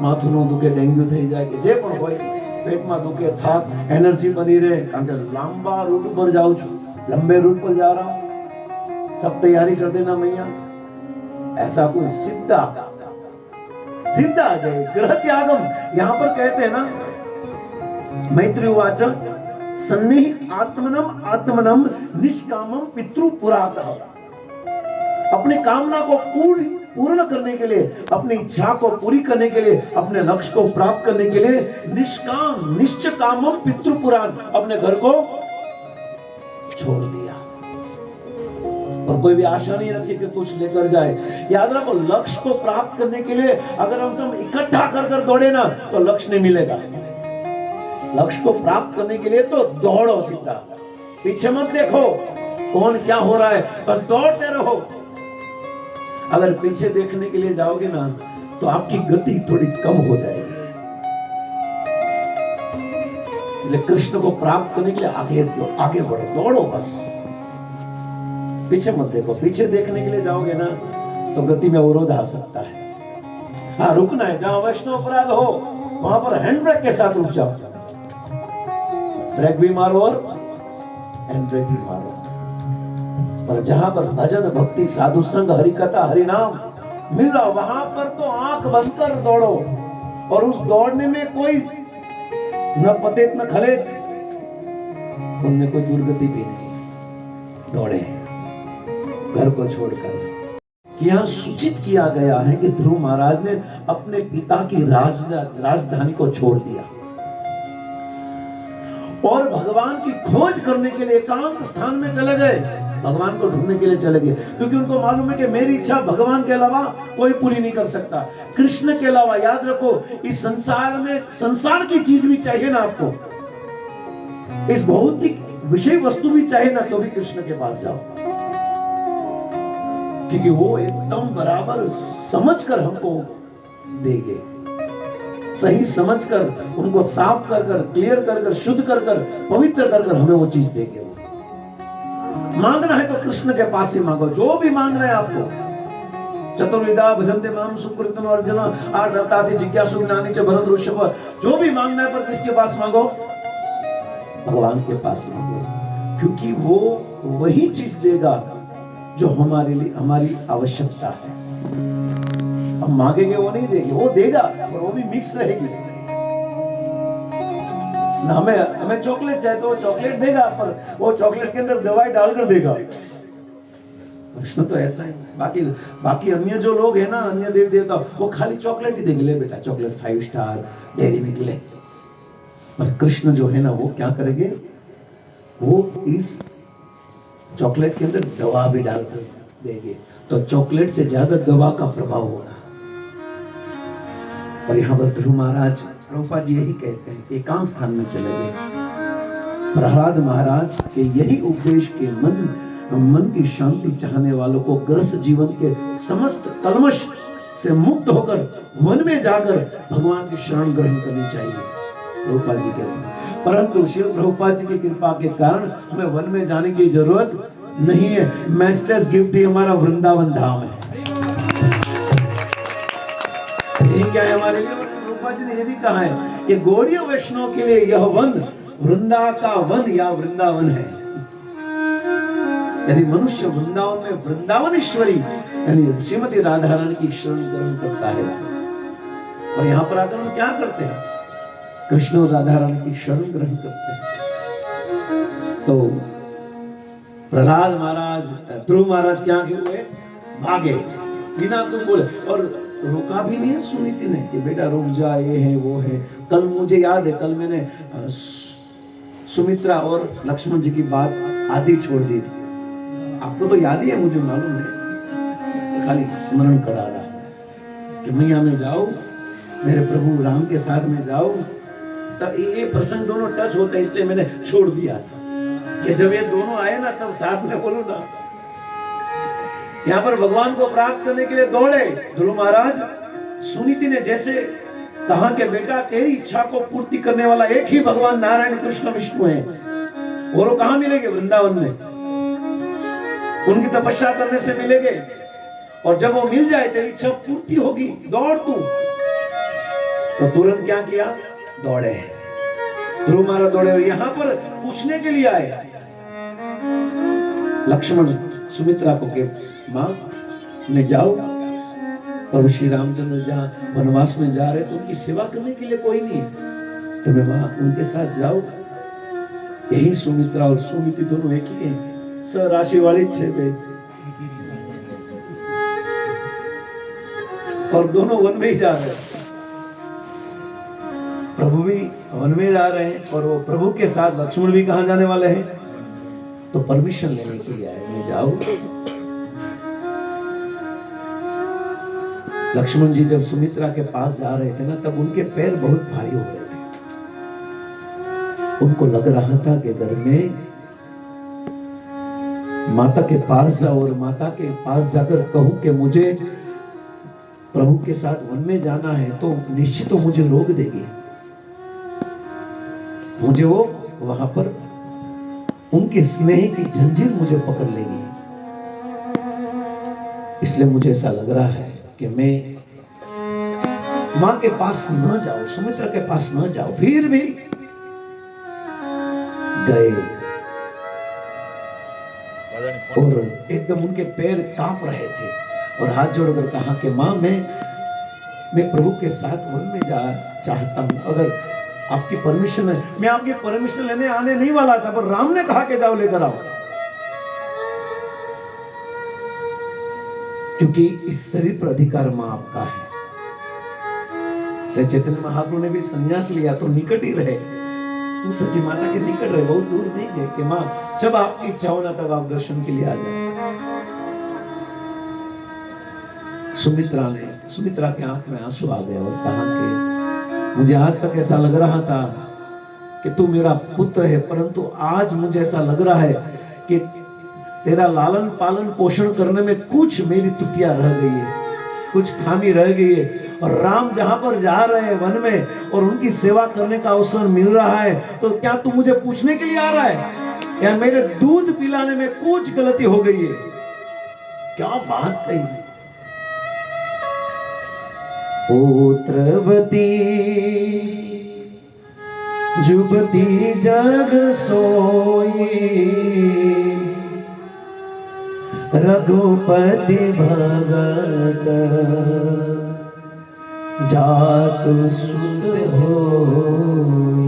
माथું નો દુખે, ડેન્ગ્યુ થઈ જાય કે જે પણ હોય, પેટમાં દુખે, થાક, એનર્જી બની રહે, કારણ કે લાંબા રૂટ પર જાઉં છું, लंबे रूट पर जा रहा हूं, सब तैयारी कर देना मैया। ऐसा कोई सीधा आ जाए, ग्रह त्यागम। यहां पर कहते हैं ना, मैत्री उवाच सन्निह आत्मनम निष्कामम पितृपुरातः। अपनी कामना को पूर्ण करने के लिए, अपनी इच्छा को पूरी करने के लिए, अपने लक्ष्य को प्राप्त करने के लिए निष्काम निश्चकामम पितृपुराण, अपने घर को छोड़ दिया और कोई भी आशा नहीं रखी कि कुछ लेकर जाए। याद रखो, लक्ष्य को प्राप्त करने के लिए अगर हम सब इकट्ठा कर दौड़े ना तो लक्ष्य नहीं मिलेगा। लक्ष्य को प्राप्त करने के लिए तो दौड़ो सीधा, पीछे मत देखो कौन क्या हो रहा है, बस दौड़ते रहो। अगर पीछे देखने के लिए जाओगे ना तो आपकी गति थोड़ी कम हो जाएगी। कृष्ण को प्राप्त करने के लिए आगे बढ़ो, दौड़ो बस, पीछे मत देखो। पीछे देखने के लिए जाओगे ना तो गति में अवरोध आ सकता है। हाँ, रुकना है, जहां वैष्णव अपराध हो वहां पर हैंड ब्रेक के साथ रुक जाओ, ब्रेक भी मारो और हैंड ब्रेक भी मारो। पर जहां पर भजन भक्ति साधु संग हरि कथा हरि नाम मिल रहा, वहां पर तो आंख बंद कर दौड़ो, और उस दौड़ने में कोई न पतेत न खलेत, उनमें कोई दुर्गति भी नहीं। दौड़े घर को छोड़कर। यहां सूचित किया गया है कि ध्रुव महाराज ने अपने पिता की राजधानी को छोड़ दिया और भगवान की खोज करने के लिए एकांत स्थान में चले गए, भगवान को ढूंढने के लिए चले गए, क्योंकि उनको मालूम है कि मेरी इच्छा भगवान के अलावा कोई पूरी नहीं कर सकता, कृष्ण के अलावा। याद रखो, इस संसार में संसार की चीज भी चाहिए ना आपको, इस भौतिक विषय वस्तु भी चाहिए ना, तो भी कृष्ण के पास जाओ, क्योंकि वो एकदम बराबर समझकर हमको देंगे, सही समझकर, उनको साफ कर क्लियर कर शुद्ध कर पवित्र कर हमें वो चीज देंगे। मांगना है तो कृष्ण के पास ही मांगो, जो भी मांगना है आपको। चतुर्विधा भजन्ते माम सुकृतम अर्जुन आर्धताति जिज्ञासु ज्ञानी च भरत ऋषभ, जो भी मांगना है पर किसके पास मांगो? भगवान के पास मांगो, क्योंकि वो वही चीज देगा जो हमारे लिए हमारी आवश्यकता है। हम मांगेंगे वो नहीं देंगे, वो देगा, पर वो भी मिक्स रहेगी ना। हमें चॉकलेट चाहिए तो वो चॉकलेट देगा, पर वो चॉकलेट के अंदर दवाई डालकर देगा। कृष्ण तो ऐसा है। बाकी अन्य जो लोग हैं ना, अन्य देवी देवता, वो खाली चॉकलेट ही देंगे, ले बेटा चॉकलेट 5 स्टार डेयरी मिल्क ले। पर कृष्ण जो है ना, वो क्या करेंगे, वो इस चॉकलेट के अंदर दवा भी डालकर देंगे, तो चॉकलेट से ज्यादा दवा का प्रभाव होगा। और यहाँ पर ध्रुव महाराज, प्रभुपाद जी यही कहते हैं, एकांत स्थान में चले गए। प्रहलाद महाराज के यही उपदेश के मन की शांति चाहने वालों को ग्रस्त जीवन के समस्त कलमश से मुक्त होकर वन में जाकर भगवान की शरण ग्रहण करनी चाहिए, प्रभुपाद जी कहते हैं। परंतु शिव प्रभुपाद जी की कृपा के कारण हमें वन में जाने की जरूरत नहीं है। मैचलेस गिफ्ट ही हमारा वृंदावन धाम है। यही क्या है हमारे लिए? प्रभुपाद जी ने यह भी कहा है कि गौड़ीय वैष्णव के लिए यह वन वृंदा का वन या वृंदावन है। यदि मनुष्य वृंदावन में वृंदावनेश्वरी यानी श्रीमती राधा रानी की शरण ग्रहण करता है, और यहाँ पर आकर हम क्या करते हैं, कृष्ण और राधा रानी की शरण ग्रहण करते हैं, तो प्रहलाद महाराज, ध्रुव महाराज क्या हुए, भागे बिना कुछ बोले, और रोका भी नहीं है सुनीति ने कि बेटा रुक जा, ये है वो है। कल मुझे याद है, कल मैंने सुमित्रा और लक्ष्मण जी की बात आधी छोड़ दी थी, आपको तो याद ही है, मुझे मालूम है, खाली स्मरण करा रहा है कि मैया में जाओ, मेरे प्रभु राम के साथ में जाओ। तब ये प्रसंग दोनों टच होते हैं, इसलिए मैंने छोड़ दिया था कि जब ये दोनों आए ना तब साथ में बोलूं ना। यहां पर भगवान को प्राप्त करने के लिए दौड़े ध्रुव महाराज। सुनीति ने जैसे कहा कि बेटा तेरी इच्छा को पूर्ति करने वाला एक ही भगवान नारायण कृष्ण विष्णु है, और वो कहां मिलेंगे, वृंदावन में, उनकी तपस्या करने से मिलेंगे, और जब वो मिल जाए तेरी इच्छा पूर्ति होगी, दौड़ तू। तो तुरंत क्या किया, दौड़े ध्रुव महाराज, दौड़े, और यहां पर पूछने के लिए आए लक्ष्मण सुमित्रा को कि मां मैं जाऊं, प्रभु श्री रामचंद्र जहां वनवास में जा रहे तो उनकी सेवा करने के लिए कोई नहीं, तो मैं वहां उनके साथ जाऊं। यही सुमित्रा और सुनीति दोनों एक ही हैं, सराशि वाली 6 बेट, और दोनों वन में ही जा रहे हैं, प्रभु भी वन में जा रहे हैं, और वो प्रभु के साथ लक्ष्मण भी कहां जाने वाले हैं, तो परमिशन लेने के लिए आए, मैं जाऊं। लक्ष्मण जी जब सुमित्रा के पास जा रहे थे ना, तब उनके पैर बहुत भारी हो रहे थे, उनको लग रहा था कि घर में माता के पास जाओ, और माता के पास जाकर कहूं कि मुझे प्रभु के साथ वन में जाना है, तो निश्चित तो मुझे रोक देगी, मुझे वो वहां पर उनके स्नेह की जंजीर मुझे पकड़ लेगी। इसलिए मुझे ऐसा लग रहा है कि मैं मां के पास न जाऊं, सुमित्रा के पास न जाऊं। फिर भी गए, और एकदम उनके पैर कांप रहे थे, और हाथ जोड़कर कहा कि मां मैं प्रभु के साथ वन में जा चाहता हूं, अगर आपकी परमिशन है। मैं आपकी परमिशन लेने आने नहीं वाला था, पर राम ने कहा कि जाओ, लेकर आओ, क्योंकि इस शरीर पर अधिकार मां आपका है। चैतन्य महाप्रभु ने भी संन्यास लिया तो निकट ही रहे, तुम सच्ची माता के निकट रहे, बहुत दूर नहीं गए कि मां जब आपकी इच्छा हो ना तब आप दर्शन के लिए आ जाए। सुमित्रा के आंख में आंसू आ गए और कहा कि मुझे आज तक ऐसा लग रहा था कि तू मेरा पुत्र है, परंतु आज मुझे ऐसा लग रहा है कि तेरा लालन पालन पोषण करने में कुछ मेरी त्रुटियां रह गई है, कुछ खामी रह गई है। और राम जहां पर जा रहे हैं वन में, और उनकी सेवा करने का अवसर मिल रहा है, तो क्या तू मुझे पूछने के लिए आ रहा है या मेरे दूध पिलाने में कुछ गलती हो गई है? क्या बात कही। पुत्रवती जुबती जग सोई, रघुपति भगत जातु सुत होई।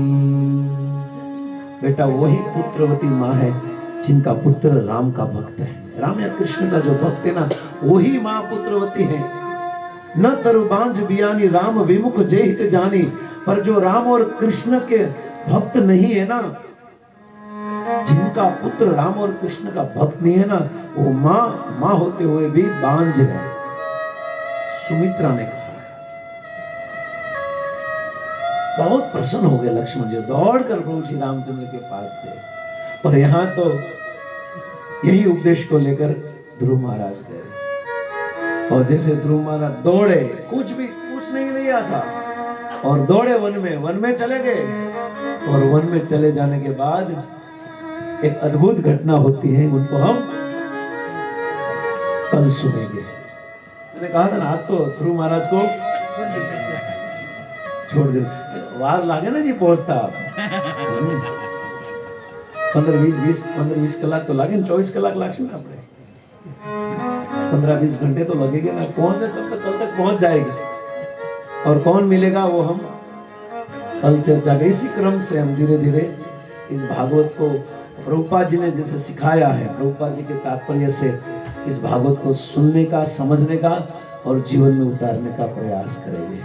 बेटा वही पुत्रवती माँ है जिनका पुत्र राम का भक्त है। राम या कृष्ण का जो भक्त है ना, वही माँ पुत्रवती है। न तरुबांझ बियानी राम विमुख जे हित जानी। पर जो राम और कृष्ण के भक्त नहीं है ना, जिनका पुत्र राम और कृष्ण का भक्त नहीं है ना, वो मां होते हुए भी बांझ है। सुमित्रा ने कहा। बहुत प्रसन्न हो गए लक्ष्मण जी, दौड़कर प्रभु श्री रामचंद्र के पास गए। पर यहां तो यही उपदेश को लेकर ध्रुव महाराज गए, और जैसे ध्रुव महाराज दौड़े, कुछ नहीं आता, और दौड़े वन में चले गए। और वन में चले जाने के बाद एक अद्भुत घटना होती है, उनको हम कल सुनेंगे। मैंने कहा था ना, आज तो ध्रुव महाराज को छोड़ दे, वार लागे ना जी पहुंचता। 15-20 कलाक तो लागे, 24 कलाक लागશે ना, अपने 15-20 घंटे तो लगेंगे ना पहुंचने, तब तक कल तक पहुंच जाएगी। और कौन मिलेगा वो हम कल चर्चा के इसी क्रम से हम धीरे धीरे इस भागवत को प्रभुपाद जी ने जैसे सिखाया है, प्रभुपाद जी के तात्पर्य से इस भागवत को सुनने का, समझने का और जीवन में उतारने का प्रयास करेंगे।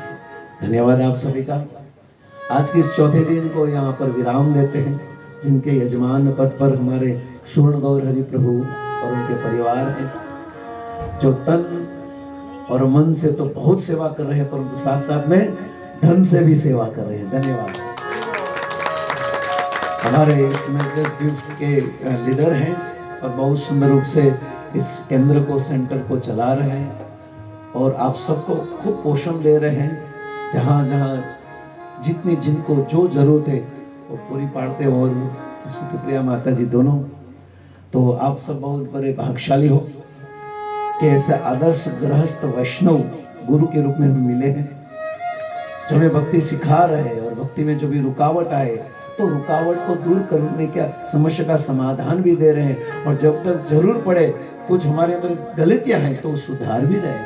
धन्यवाद आप सभी का। आज के इस चौथे दिन को यहाँ पर विराम देते हैं। जिनके यजमान पद पर हमारे स्वर्ण गौर हरि प्रभु और उनके परिवार हैं, जो तन और मन से तो बहुत सेवा कर रहे हैं, परंतु साथ साथ में धन से भी सेवा कर रहे हैं। धन्यवाद। हमारे इसमें गिफ्ट के लीडर हैं और बहुत सुंदर रूप से इस केंद्र को, सेंटर को चला रहे हैं और आप सबको खूब पोषण दे रहे हैं। जहां जहां जितनी जिनको जो जरूरत है वो पूरी पाड़ते हैं। और सुप्रिया माता जी दोनों, तो आप सब बहुत बड़े भाग्यशाली हो कि ऐसे आदर्श गृहस्थ वैष्णव गुरु के रूप में हमें मिले हैं, जो हमें भक्ति सिखा रहे हैं। और भक्ति में जो भी रुकावट आए तो रुकावट को दूर करने का, समस्या का समाधान भी दे रहे हैं। और जब तक जरूर पड़े कुछ हमारे अंदर गलतियां हैं तो सुधार भी रहे।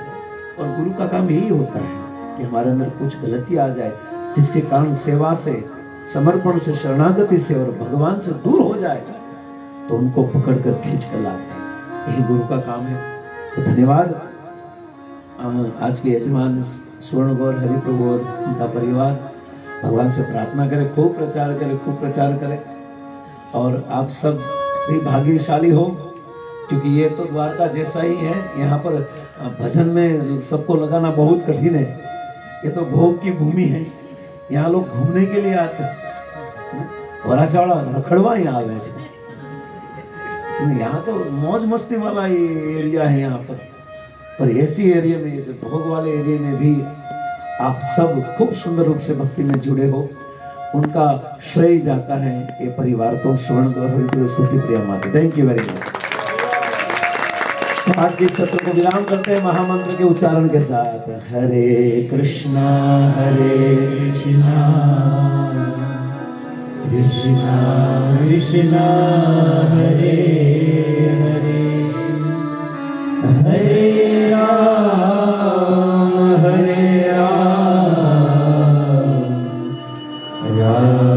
और गुरु का काम यही होता है कि हमारे अंदर कुछ गलतियां आ जाए, जिसके कारण सेवा से, समर्पण से, शरणागति से और भगवान से दूर हो जाए, तो उनको पकड़ कर खींच कर लाते हैं। यही गुरु का काम है। तो धन्यवाद। आज के यजमान स्वर्ण गौर हरि प्रभु और उनका परिवार, भगवान से प्रार्थना करें, खूब प्रचार करें, खूब प्रचार करें। और आप सब भी भाग्यशाली हो, क्योंकि ये तो द्वारका जैसा ही है। यहाँ पर भजन में सबको लगाना बहुत कठिन है। ये तो भोग की भूमि है। यहाँ लोग घूमने के लिए आते हैं। वराचाड़ा रखड़वा यहाँ आवे छे। यहाँ तो मौज मस्ती वाला ये एरिया है यहाँ पर ऐसी एरिया में, जैसे भोग वाले एरिया में भी आप सब खूब सुंदर रूप से भक्ति में जुड़े हो। उनका श्रेय जाता है ये परिवार को, स्वर्ण गौर सुप्रिया माता। Thank you very much. आज के सत्र को विराम करते हैं महामंत्र के उच्चारण के साथ। हरे कृष्णा कृष्णा कृष्णा हरे हरे, हरे राम राम